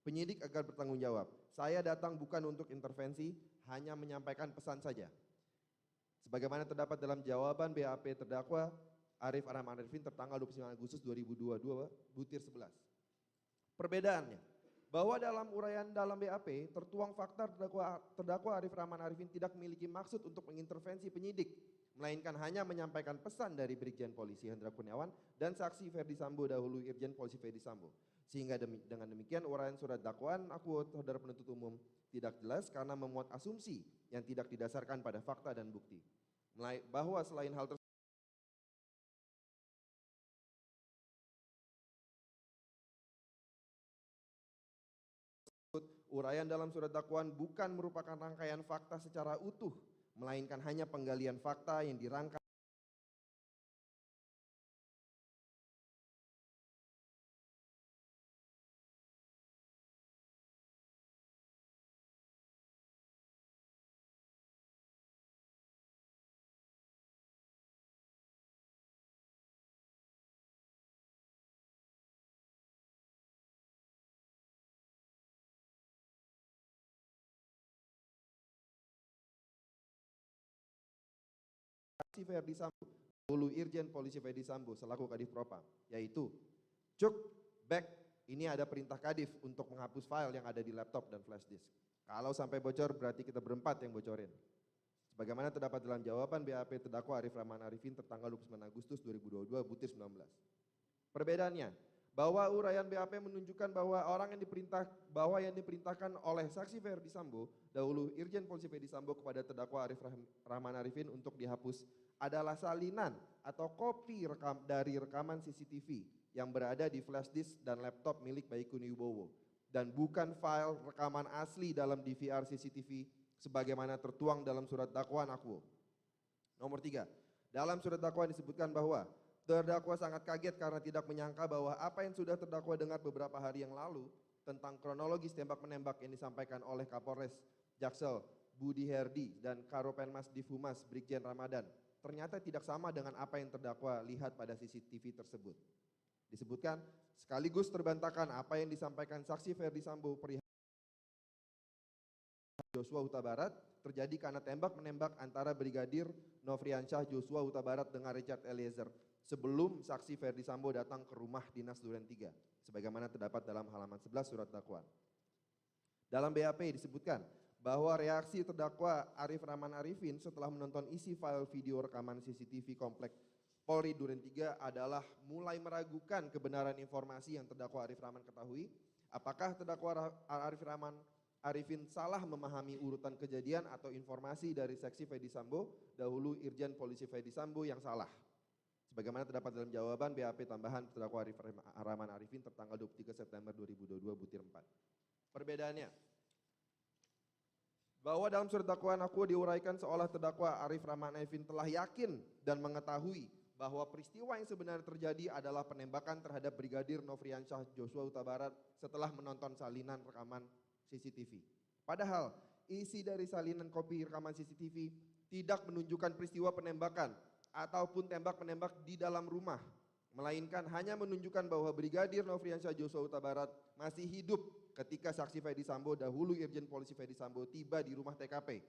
Speaker 6: Penyidik agar bertanggung jawab. Saya datang bukan untuk intervensi, hanya menyampaikan pesan saja. Sebagaimana terdapat dalam jawaban BAP terdakwa Arif Rahman Arifin tertanggal 29 Agustus 2022 butir 11. Perbedaannya, bahwa dalam uraian dalam BAP tertuang fakta terdakwa Arif Rahman Arifin tidak memiliki maksud untuk mengintervensi penyidik, melainkan hanya menyampaikan pesan dari Brigjen Polisi Hendra Kurniawan dan saksi Ferdi Sambo dahulu Irjen Polisi Ferdi Sambo. Sehingga dengan demikian uraian surat dakwaan aku saudara penuntut umum tidak jelas karena memuat asumsi yang tidak didasarkan pada fakta dan bukti. Bahwa selain hal tersebut, uraian dalam surat dakwaan bukan merupakan rangkaian fakta secara utuh, melainkan hanya penggalian fakta yang dirangkai saksi Ferdi Sambo dahulu Irjen Polisi Ferdi Sambo selaku Kadif Propam, yaitu cuk, back, ini ada perintah Kadif untuk menghapus file yang ada di laptop dan flash disk. Kalau sampai bocor berarti kita berempat yang bocorin. Sebagaimana terdapat dalam jawaban BAP terdakwa Arif Rahman Arifin tertanggal 29 Agustus 2022 butir 19. Perbedaannya, bahwa uraian BAP menunjukkan bahwa yang diperintahkan oleh saksi Ferdi Sambo dahulu Irjen Polisi Ferdi Sambo kepada terdakwa Arif Rahman Arifin untuk dihapus adalah salinan atau kopi dari rekaman CCTV yang berada di flash disk dan laptop milik Baikuni Wibowo dan bukan file rekaman asli dalam DVR CCTV sebagaimana tertuang dalam surat dakwaan aku. Nomor 3, dalam surat dakwaan disebutkan bahwa terdakwa sangat kaget karena tidak menyangka bahwa apa yang sudah terdakwa dengar beberapa hari yang lalu tentang kronologis tembak-menembak yang disampaikan oleh Kapolres Jaksel Budi Herdi dan Karopenmas Divhumas Brigjen Ramadan ternyata tidak sama dengan apa yang terdakwa lihat pada CCTV tersebut. Disebutkan sekaligus terbantahkan apa yang disampaikan saksi Ferdi Sambo perihal Joshua Huta Barat terjadi karena tembak-menembak antara Brigadir Nofriansyah Joshua Huta Barat dengan Richard Eliezer sebelum saksi Ferdi Sambo datang ke rumah dinas Duren 3, sebagaimana terdapat dalam halaman 11 surat dakwaan. Dalam BAP disebutkan bahwa reaksi terdakwa Arif Rahman Arifin setelah menonton isi file video rekaman CCTV komplek Polri Duren 3 adalah mulai meragukan kebenaran informasi yang terdakwa Arif Rahman ketahui. Apakah terdakwa Arif Rahman Arifin salah memahami urutan kejadian atau informasi dari saksi Ferdi Sambo dahulu Irjen Polisi Ferdi Sambo yang salah. Sebagaimana terdapat dalam jawaban BAP tambahan terdakwa Arif Rahman Arifin tertanggal 23 September 2022 butir 4. Perbedaannya, bahwa dalam surat dakwaan aku diuraikan seolah terdakwa Arif Rahman Arifin telah yakin dan mengetahui bahwa peristiwa yang sebenarnya terjadi adalah penembakan terhadap Brigadir Nofriansyah Joshua Huta Barat setelah menonton salinan rekaman CCTV. Padahal isi dari salinan kopi rekaman CCTV tidak menunjukkan peristiwa penembakan ataupun tembak-menembak di dalam rumah, melainkan hanya menunjukkan bahwa Brigadir Nofriansyah Joshua Huta Barat masih hidup ketika saksi Ferdi Sambo dahulu Irjen Polisi Ferdi Sambo tiba di rumah TKP.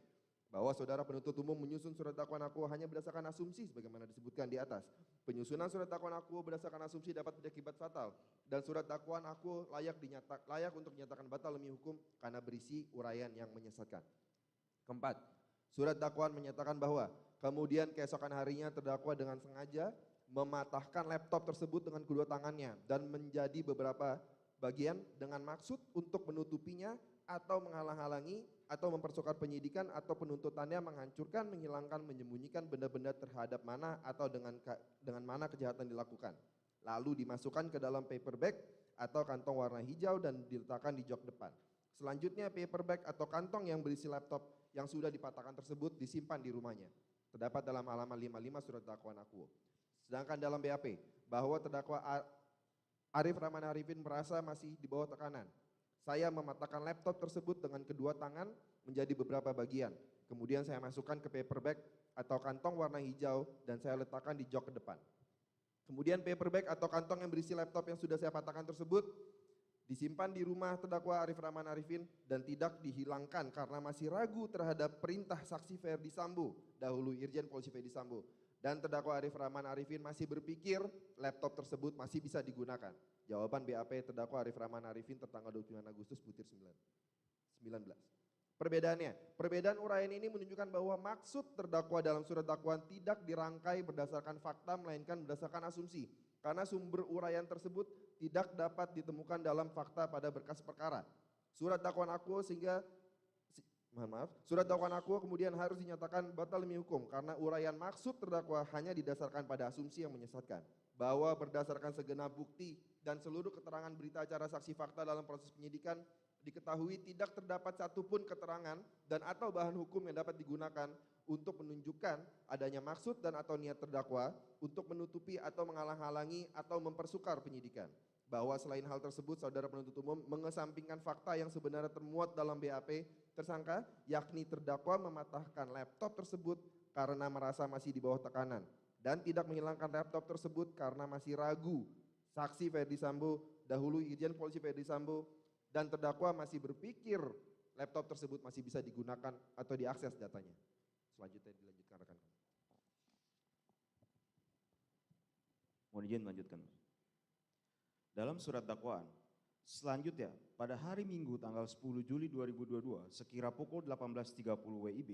Speaker 6: Bahwa saudara penuntut umum menyusun surat dakwaan aku hanya berdasarkan asumsi sebagaimana disebutkan di atas. Penyusunan surat dakwaan aku berdasarkan asumsi dapat berakibat fatal dan surat dakwaan aku layak untuk dinyatakan batal demi hukum karena berisi uraian yang menyesatkan. Keempat, surat dakwaan menyatakan bahwa kemudian keesokan harinya terdakwa dengan sengaja mematahkan laptop tersebut dengan kedua tangannya dan menjadi beberapa bagian dengan maksud untuk menutupinya atau menghalang-halangi atau mempersukar penyidikan atau penuntutannya, menghancurkan, menghilangkan, menyembunyikan benda-benda terhadap mana atau dengan mana kejahatan dilakukan. Lalu dimasukkan ke dalam paper bag atau kantong warna hijau dan diletakkan di jok depan. Selanjutnya paper bag atau kantong yang berisi laptop yang sudah dipatahkan tersebut disimpan di rumahnya. Terdapat dalam halaman 55 surat dakwaan akuo. Sedangkan dalam BAP bahwa terdakwa Arif Rahman Arifin merasa masih di bawah tekanan. Saya mematahkan laptop tersebut dengan kedua tangan menjadi beberapa bagian. Kemudian saya masukkan ke paper bag atau kantong warna hijau dan saya letakkan di jok ke depan. Kemudian paper bag atau kantong yang berisi laptop yang sudah saya patahkan tersebut disimpan di rumah terdakwa Arif Rahman Arifin dan tidak dihilangkan karena masih ragu terhadap perintah saksi Ferdi Sambo, dahulu Irjen Polisi Ferdi Sambo. Dan terdakwa Arif Rahman Arifin masih berpikir laptop tersebut masih bisa digunakan. Jawaban BAP terdakwa Arif Rahman Arifin tertanggal 29 Agustus butir 19. Perbedaan uraian ini menunjukkan bahwa maksud terdakwa dalam surat dakwaan tidak dirangkai berdasarkan fakta melainkan berdasarkan asumsi. Karena sumber uraian tersebut tidak dapat ditemukan dalam fakta pada berkas perkara. Surat dakwaan akuo Surat dakwaan akuo kemudian harus dinyatakan batal demi hukum karena uraian maksud terdakwa hanya didasarkan pada asumsi yang menyesatkan. Bahwa berdasarkan segenap bukti dan seluruh keterangan berita acara saksi fakta dalam proses penyidikan diketahui tidak terdapat satupun keterangan dan atau bahan hukum yang dapat digunakan untuk menunjukkan adanya maksud dan atau niat terdakwa untuk menutupi atau menghalang-halangi atau mempersukar penyidikan. Bahwa selain hal tersebut saudara penuntut umum mengesampingkan fakta yang sebenarnya termuat dalam BAP tersangka, yakni terdakwa mematahkan laptop tersebut karena merasa masih di bawah tekanan dan tidak menghilangkan laptop tersebut karena masih ragu saksi Ferdi Sambo, dahulu Irjen Polisi Ferdi Sambo, dan terdakwa masih berpikir laptop tersebut masih bisa digunakan atau diakses datanya. Selanjutnya dilanjutkan rekan.
Speaker 7: Mohon izin melanjutkan. Dalam surat dakwaan, selanjutnya pada hari Minggu tanggal 10 Juli 2022 sekira pukul 18.30 WIB,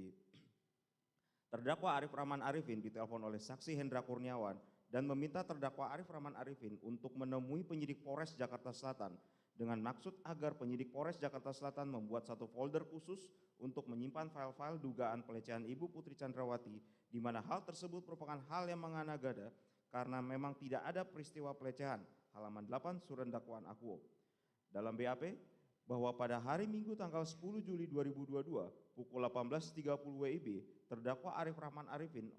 Speaker 7: terdakwa Arif Rahman Arifin ditelepon oleh saksi Hendra Kurniawan dan meminta terdakwa Arif Rahman Arifin untuk menemui penyidik Polres Jakarta Selatan dengan maksud agar penyidik Polres Jakarta Selatan membuat satu folder khusus untuk menyimpan file-file dugaan pelecehan Ibu Putri Chandrawati, di mana hal tersebut merupakan hal yang mengada-ngada karena memang tidak ada peristiwa pelecehan. Halaman 8 surat dakwaan akuo. Dalam BAP bahwa pada hari Minggu tanggal 10 Juli 2022 pukul 18.30 WIB, terdakwa Arif Rahman Arifin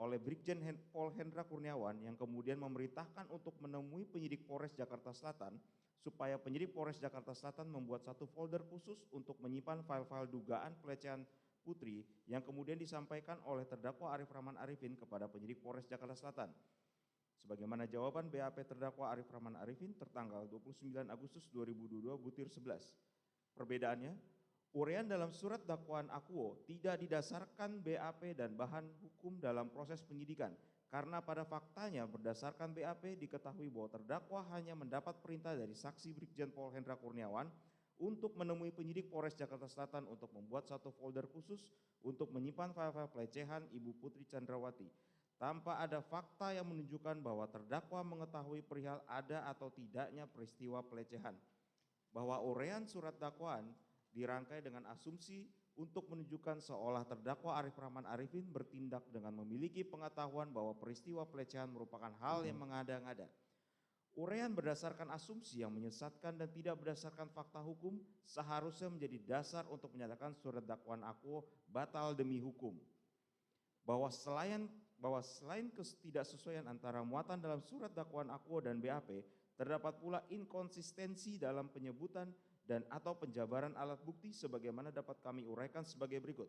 Speaker 7: oleh Brigjen Pol Hendra Kurniawan yang kemudian memerintahkan untuk menemui penyidik Polres Jakarta Selatan supaya penyidik Polres Jakarta Selatan membuat satu folder khusus untuk menyimpan file-file dugaan pelecehan Putri yang kemudian disampaikan oleh terdakwa Arif Rahman Arifin kepada penyidik Polres Jakarta Selatan. Sebagaimana jawaban BAP terdakwa Arif Rahman Arifin tertanggal 29 Agustus 2022 butir 11. Perbedaannya, uraian dalam surat dakwaan akuo tidak didasarkan BAP dan bahan hukum dalam proses penyidikan. Karena pada faktanya berdasarkan BAP diketahui bahwa terdakwa hanya mendapat perintah dari saksi Brigjen Pol Hendra Kurniawan untuk menemui penyidik Polres Jakarta Selatan untuk membuat satu folder khusus untuk menyimpan file-file pelecehan Ibu Putri Chandrawati. Tanpa ada fakta yang menunjukkan bahwa terdakwa mengetahui perihal ada atau tidaknya peristiwa pelecehan. Bahwa uraian surat dakwaan dirangkai dengan asumsi untuk menunjukkan seolah terdakwa Arif Rahman Arifin bertindak dengan memiliki pengetahuan bahwa peristiwa pelecehan merupakan hal yang mengada-ngada. Uraian berdasarkan asumsi yang menyesatkan dan tidak berdasarkan fakta hukum seharusnya menjadi dasar untuk menyatakan surat dakwaan akuo batal demi hukum. Bahwa selain ketidaksesuaian antara muatan dalam surat dakwaan akuo dan BAP, terdapat pula inkonsistensi dalam penyebutan dan atau penjabaran alat bukti sebagaimana dapat kami uraikan sebagai berikut.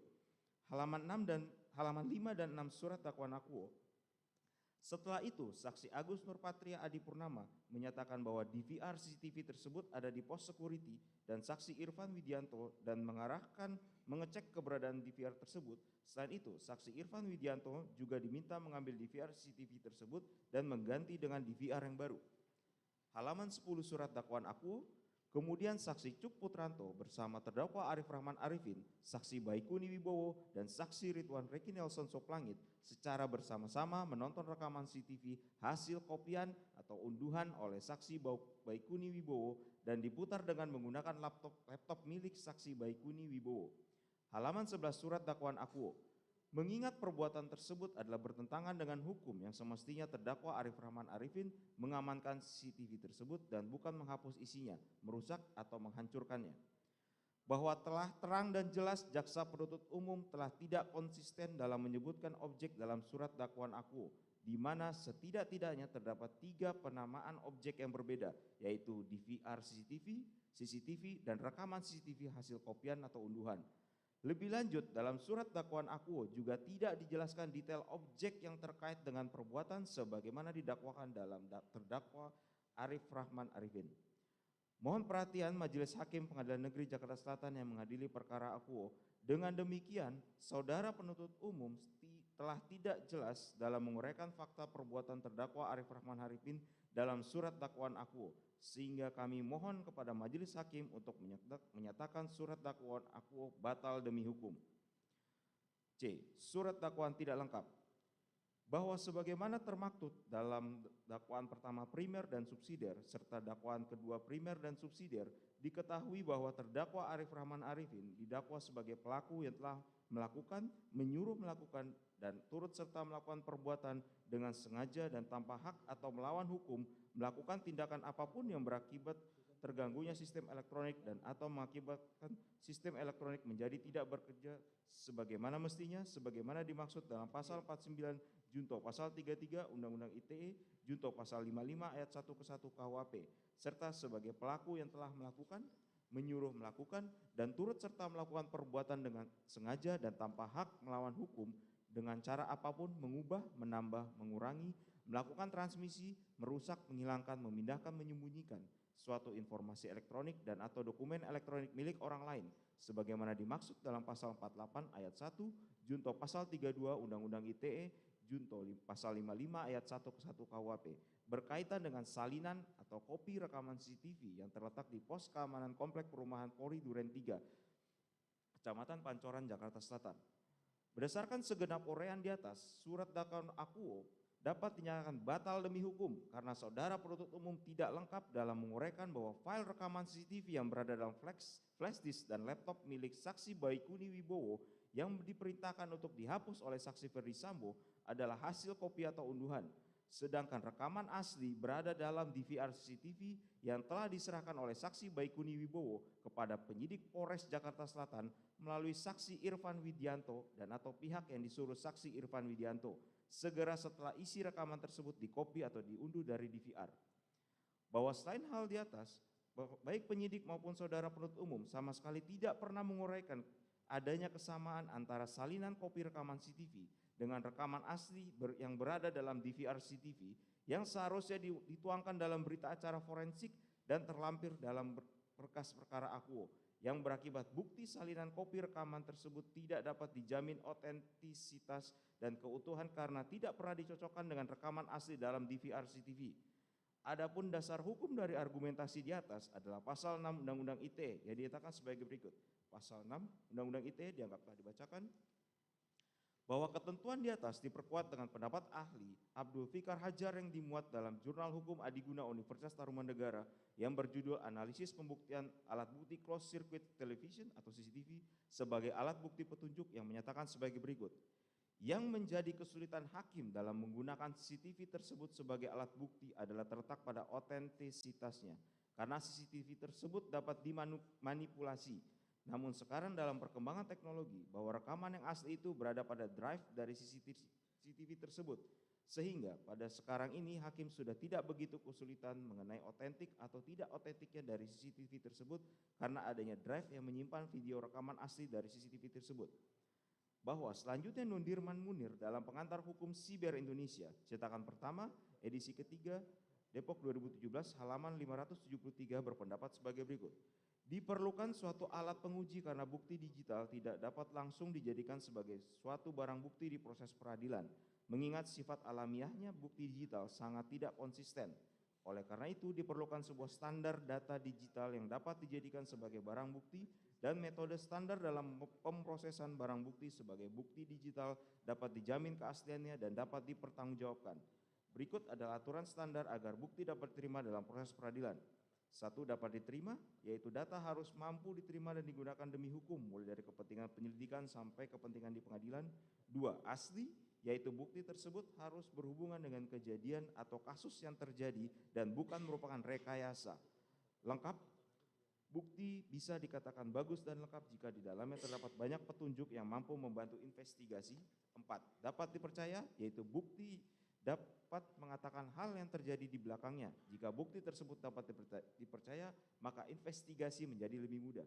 Speaker 7: Halaman 5 dan 6 surat dakwaan akuo. Setelah itu, saksi Agus Nurpatria Adipurnama menyatakan bahwa DVR CCTV tersebut ada di pos security dan saksi Irfan Widianto dan mengarahkan mengecek keberadaan DVR tersebut. Selain itu, saksi Irfan Widianto juga diminta mengambil DVR CCTV tersebut dan mengganti dengan DVR yang baru. Halaman 10 surat dakwaan akuo. Kemudian saksi Cuk Putranto bersama terdakwa Arif Rahman Arifin, saksi Baikuni Wibowo, dan saksi Ridwan Reki Nelson Soplangit secara bersama-sama menonton rekaman CCTV hasil kopian atau unduhan oleh saksi Baikuni Wibowo dan diputar dengan menggunakan laptop milik saksi Baikuni Wibowo. Halaman 11 surat dakwaan akuo. Mengingat perbuatan tersebut adalah bertentangan dengan hukum yang semestinya terdakwa Arif Rahman Arifin mengamankan CCTV tersebut dan bukan menghapus isinya, merusak atau menghancurkannya. Bahwa telah terang dan jelas jaksa penuntut umum telah tidak konsisten dalam menyebutkan objek dalam surat dakwaan akuo, di mana setidak-tidaknya terdapat 3 penamaan objek yang berbeda, yaitu DVR CCTV, CCTV, dan rekaman CCTV hasil kopian atau unduhan. Lebih lanjut, dalam surat dakwaan akuo juga tidak dijelaskan detail objek yang terkait dengan perbuatan sebagaimana didakwakan dalam terdakwa Arif Rahman Arifin. Mohon perhatian Majelis Hakim Pengadilan Negeri Jakarta Selatan yang mengadili perkara akuo. Dengan demikian, saudara penuntut umum telah tidak jelas dalam menguraikan fakta perbuatan terdakwa Arif Rahman Arifin dalam surat dakwaan akuo, sehingga kami mohon kepada Majelis Hakim untuk menyatakan surat dakwaan akuo batal demi hukum. C. Surat dakwaan tidak lengkap. Bahwa sebagaimana termaktub dalam dakwaan pertama primer dan subsidiar serta dakwaan kedua primer dan subsidiar, diketahui bahwa terdakwa Arif Rahman Arifin didakwa sebagai pelaku yang telah melakukan, menyuruh melakukan, dan turut serta melakukan perbuatan dengan sengaja dan tanpa hak atau melawan hukum, melakukan tindakan apapun yang berakibat terganggunya sistem elektronik dan atau mengakibatkan sistem elektronik menjadi tidak bekerja sebagaimana mestinya, sebagaimana dimaksud dalam pasal 49 junto pasal 33 Undang-Undang ITE junto pasal 55 ayat 1 ke 1 KUHP, serta sebagai pelaku yang telah melakukan, menyuruh melakukan, dan turut serta melakukan perbuatan dengan sengaja dan tanpa hak melawan hukum dengan cara apapun mengubah, menambah, mengurangi, melakukan transmisi, merusak, menghilangkan, memindahkan, menyembunyikan suatu informasi elektronik dan atau dokumen elektronik milik orang lain sebagaimana dimaksud dalam pasal 48 ayat 1 junto pasal 32 Undang-Undang ITE junto pasal 55 ayat 1 ke 1 KUHP berkaitan dengan salinan atau kopi rekaman CCTV yang terletak di pos keamanan Komplek Perumahan Polri Duren 3, Kecamatan Pancoran, Jakarta Selatan. Berdasarkan segenap uraian di atas, surat dakwaan akuo dapat dinyatakan batal demi hukum karena saudara penuntut umum tidak lengkap dalam menguraikan bahwa file rekaman CCTV yang berada dalam flash disk dan laptop milik saksi Baikuni Wibowo yang diperintahkan untuk dihapus oleh saksi Ferdi Sambo adalah hasil kopi atau unduhan. Sedangkan rekaman asli berada dalam DVR CCTV yang telah diserahkan oleh saksi Baikuni Wibowo kepada penyidik Polres Jakarta Selatan melalui saksi Irfan Widianto dan atau pihak yang disuruh saksi Irfan Widianto segera setelah isi rekaman tersebut dikopi atau diunduh dari DVR. Bahwa selain hal di atas, baik penyidik maupun saudara penuntut umum sama sekali tidak pernah menguraikan adanya kesamaan antara salinan kopi rekaman CCTV dengan rekaman asli yang berada dalam DVR CCTV yang seharusnya dituangkan dalam berita acara forensik dan terlampir dalam berkas perkara akuo yang berakibat bukti salinan kopi rekaman tersebut tidak dapat dijamin otentisitas dan keutuhan karena tidak pernah dicocokkan dengan rekaman asli dalam DVR CCTV. Adapun dasar hukum dari argumentasi di atas adalah pasal 6 Undang-Undang ITE yang dinyatakan sebagai berikut. Pasal 6 Undang-Undang ITE dianggap telah dibacakan bahwa ketentuan di atas diperkuat dengan pendapat ahli Abdul Fikar Hajar yang dimuat dalam Jurnal Hukum Adiguna Universitas Tarumanegara yang berjudul Analisis Pembuktian Alat Bukti Closed Circuit Television atau CCTV sebagai alat bukti petunjuk yang menyatakan sebagai berikut. Yang menjadi kesulitan hakim dalam menggunakan CCTV tersebut sebagai alat bukti adalah terletak pada otentisitasnya karena CCTV tersebut dapat dimanipulasi. Namun sekarang dalam perkembangan teknologi bahwa rekaman yang asli itu berada pada drive dari CCTV tersebut. Sehingga pada sekarang ini hakim sudah tidak begitu kesulitan mengenai otentik atau tidak otentiknya dari CCTV tersebut karena adanya drive yang menyimpan video rekaman asli dari CCTV tersebut. Bahwa selanjutnya Nundirman Munir dalam Pengantar Hukum Siber Indonesia, cetakan pertama, edisi ketiga, Depok 2017, halaman 573 berpendapat sebagai berikut. Diperlukan suatu alat penguji karena bukti digital tidak dapat langsung dijadikan sebagai suatu barang bukti di proses peradilan, mengingat sifat alamiahnya bukti digital sangat tidak konsisten. Oleh karena itu diperlukan sebuah standar data digital yang dapat dijadikan sebagai barang bukti dan metode standar dalam pemrosesan barang bukti sebagai bukti digital dapat dijamin keasliannya dan dapat dipertanggungjawabkan. Berikut adalah aturan standar agar bukti dapat diterima dalam proses peradilan. 1. Dapat diterima, yaitu data harus mampu diterima dan digunakan demi hukum, mulai dari kepentingan penyelidikan sampai kepentingan di pengadilan. 2. Asli, yaitu bukti tersebut harus berhubungan dengan kejadian atau kasus yang terjadi dan bukan merupakan rekayasa. Lengkap, bukti bisa dikatakan bagus dan lengkap jika di dalamnya terdapat banyak petunjuk yang mampu membantu investigasi. 4. Dapat dipercaya, yaitu bukti dapat mengatakan hal yang terjadi di belakangnya. Jika bukti tersebut dapat dipercaya, maka investigasi menjadi lebih mudah.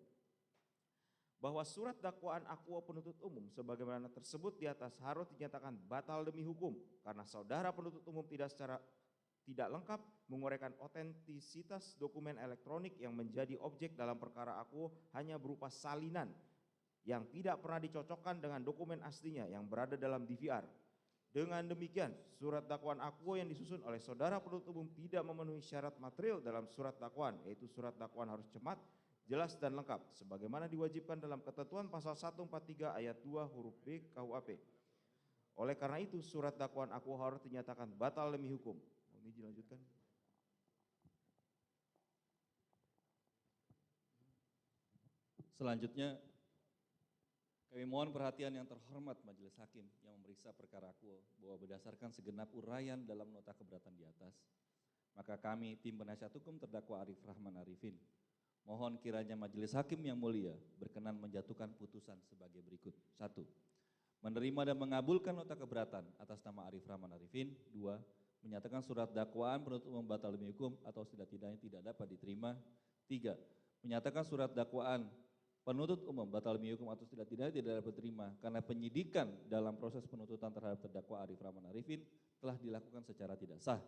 Speaker 7: Bahwa surat dakwaan akua penuntut umum sebagaimana tersebut di atas harus dinyatakan batal demi hukum karena saudara penuntut umum tidak lengkap menguraikan otentisitas dokumen elektronik yang menjadi objek dalam perkara akuo hanya berupa salinan yang tidak pernah dicocokkan dengan dokumen aslinya yang berada dalam DVR. Dengan demikian, surat dakwaan akuo yang disusun oleh saudara penuntut umum tidak memenuhi syarat material dalam surat dakwaan, yaitu surat dakwaan harus cermat, jelas dan lengkap, sebagaimana diwajibkan dalam ketentuan pasal 143 ayat 2 huruf B KUHP. Oleh karena itu, surat dakwaan akuo harus dinyatakan batal demi hukum. Ini dilanjutkan.
Speaker 2: Selanjutnya, kami mohon perhatian yang terhormat Majelis Hakim yang memeriksa perkara akuo bahwa berdasarkan segenap uraian dalam nota keberatan di atas, maka kami tim penasihat hukum terdakwa Arif Rahman Arifin mohon kiranya Majelis Hakim yang mulia berkenan menjatuhkan putusan sebagai berikut. 1. Menerima dan mengabulkan nota keberatan atas nama Arif Rahman Arifin. 2. Menyatakan surat dakwaan penuntut umum batal demi hukum atau setidak-tidaknya tidak dapat diterima. 3. Menyatakan surat dakwaan penuntut umum batal demi hukum atau setidak-tidaknya tidak dapat diterima karena penyidikan dalam proses penuntutan terhadap terdakwa Arif Rahman Arifin telah dilakukan secara tidak sah.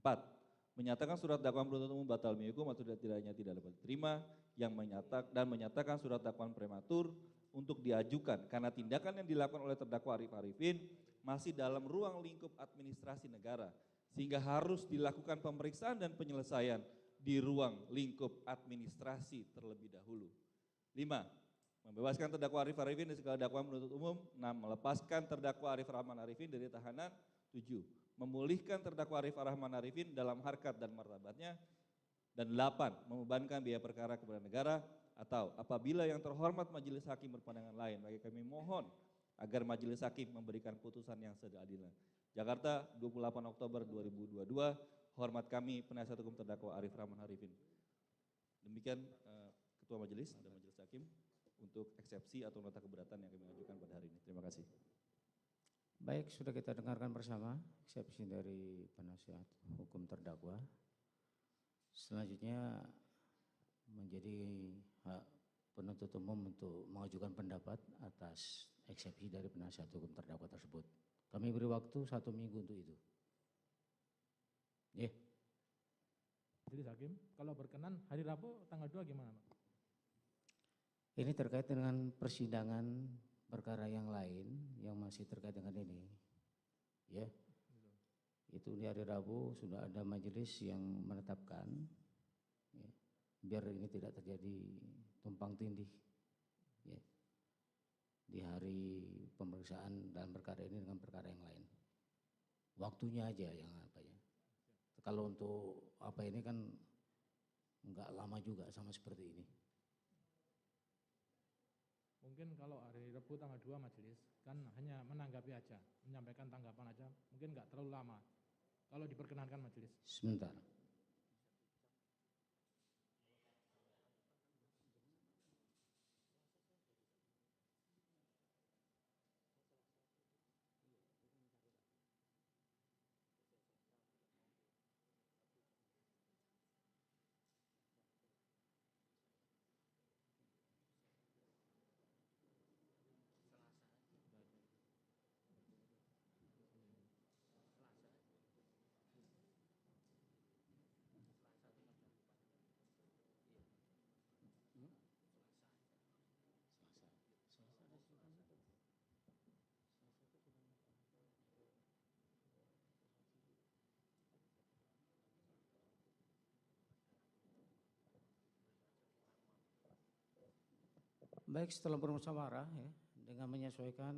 Speaker 2: 4. Menyatakan surat dakwaan penuntut umum batal demi hukum atau setidak-tidaknya tidak dapat diterima dan menyatakan surat dakwaan prematur untuk diajukan karena tindakan yang dilakukan oleh terdakwa Arif Arifin masih dalam ruang lingkup administrasi negara sehingga harus dilakukan pemeriksaan dan penyelesaian di ruang lingkup administrasi terlebih dahulu. 5. Membebaskan terdakwa Arif Arifin dari segala dakwaan penuntut umum. 6. Melepaskan terdakwa Arif Rahman Arifin dari tahanan. 7. Memulihkan terdakwa Arif Rahman Arifin dalam harkat dan martabatnya. Dan 8. Membebankan biaya perkara kepada negara atau apabila yang terhormat Majelis Hakim berpandangan lain, maka kami mohon agar Majelis Hakim memberikan putusan yang seadil-adilnya. Jakarta, 28 Oktober 2022. Hormat kami penasihat hukum terdakwa Arif Rahman Arifin. Demikian Ketua Majelis dan Majelis Hakim untuk eksepsi atau nota keberatan yang kami ajukan pada hari ini. Terima kasih.
Speaker 1: Baik, sudah kita dengarkan bersama eksepsi dari penasihat hukum terdakwa. Selanjutnya menjadi hak penuntut umum untuk mengajukan pendapat atas eksepsi dari penasihat hukum terdakwa tersebut. Kami beri waktu 1 minggu untuk itu.
Speaker 8: Jadi Hakim, kalau berkenan hari Rabu tanggal 2 gimana Pak?
Speaker 1: Ini terkait dengan persidangan perkara yang lain yang masih terkait dengan ini. Ya. Itu di hari Rabu sudah ada majelis yang menetapkan ya, biar ini tidak terjadi tumpang tindih ya, di hari pemeriksaan dalam perkara ini dengan perkara yang lain. Waktunya aja yang apa ya. Kalau untuk apa ini kan enggak lama juga sama seperti ini.
Speaker 8: Mungkin kalau hari Rabu tanggal 2 majelis kan hanya menanggapi aja, menyampaikan tanggapan aja, mungkin enggak terlalu lama. Kalau diperkenankan majelis.
Speaker 1: Sebentar. Baik, setelah bermusyawarah ya, dengan menyesuaikan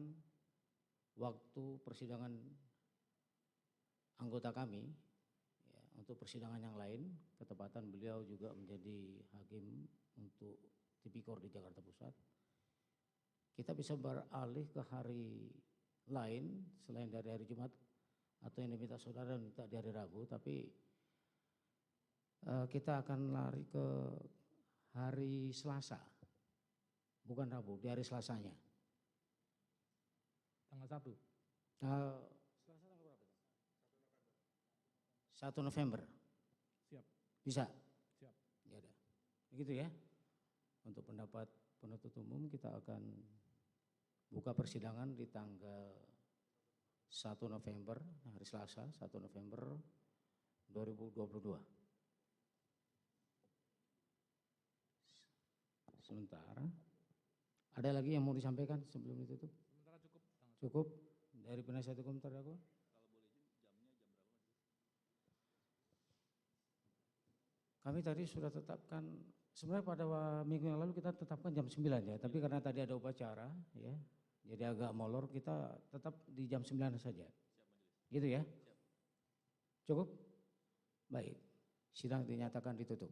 Speaker 1: waktu persidangan anggota kami ya, untuk persidangan yang lain, ketepatan beliau juga menjadi hakim untuk Tipikor di Jakarta Pusat. Kita bisa beralih ke hari lain selain dari hari Jumat atau yang diminta saudara minta di hari Rabu, tapi kita akan lari ke hari Selasa, bukan Rabu, di hari Selasanya.
Speaker 8: Tanggal 1.
Speaker 1: Selasa tanggal berapa? 1 November.
Speaker 8: Siap.
Speaker 1: Bisa?
Speaker 8: Siap.
Speaker 1: Ya udah. Begitu ya. Untuk pendapat penuntut umum kita akan buka persidangan di tanggal 1 November, hari Selasa, 1 November 2022. Sementara, ada lagi yang mau disampaikan sebelum ditutup?
Speaker 8: Sementara cukup.
Speaker 1: Cukup dari penasihat hukum terdakwa? Kami tadi sudah tetapkan, sebenarnya pada minggu yang lalu kita tetapkan jam 9 ya, tapi karena tadi ada upacara ya, jadi agak molor, kita tetap di jam 9 saja. Gitu ya? Cukup? Baik, sidang dinyatakan ditutup.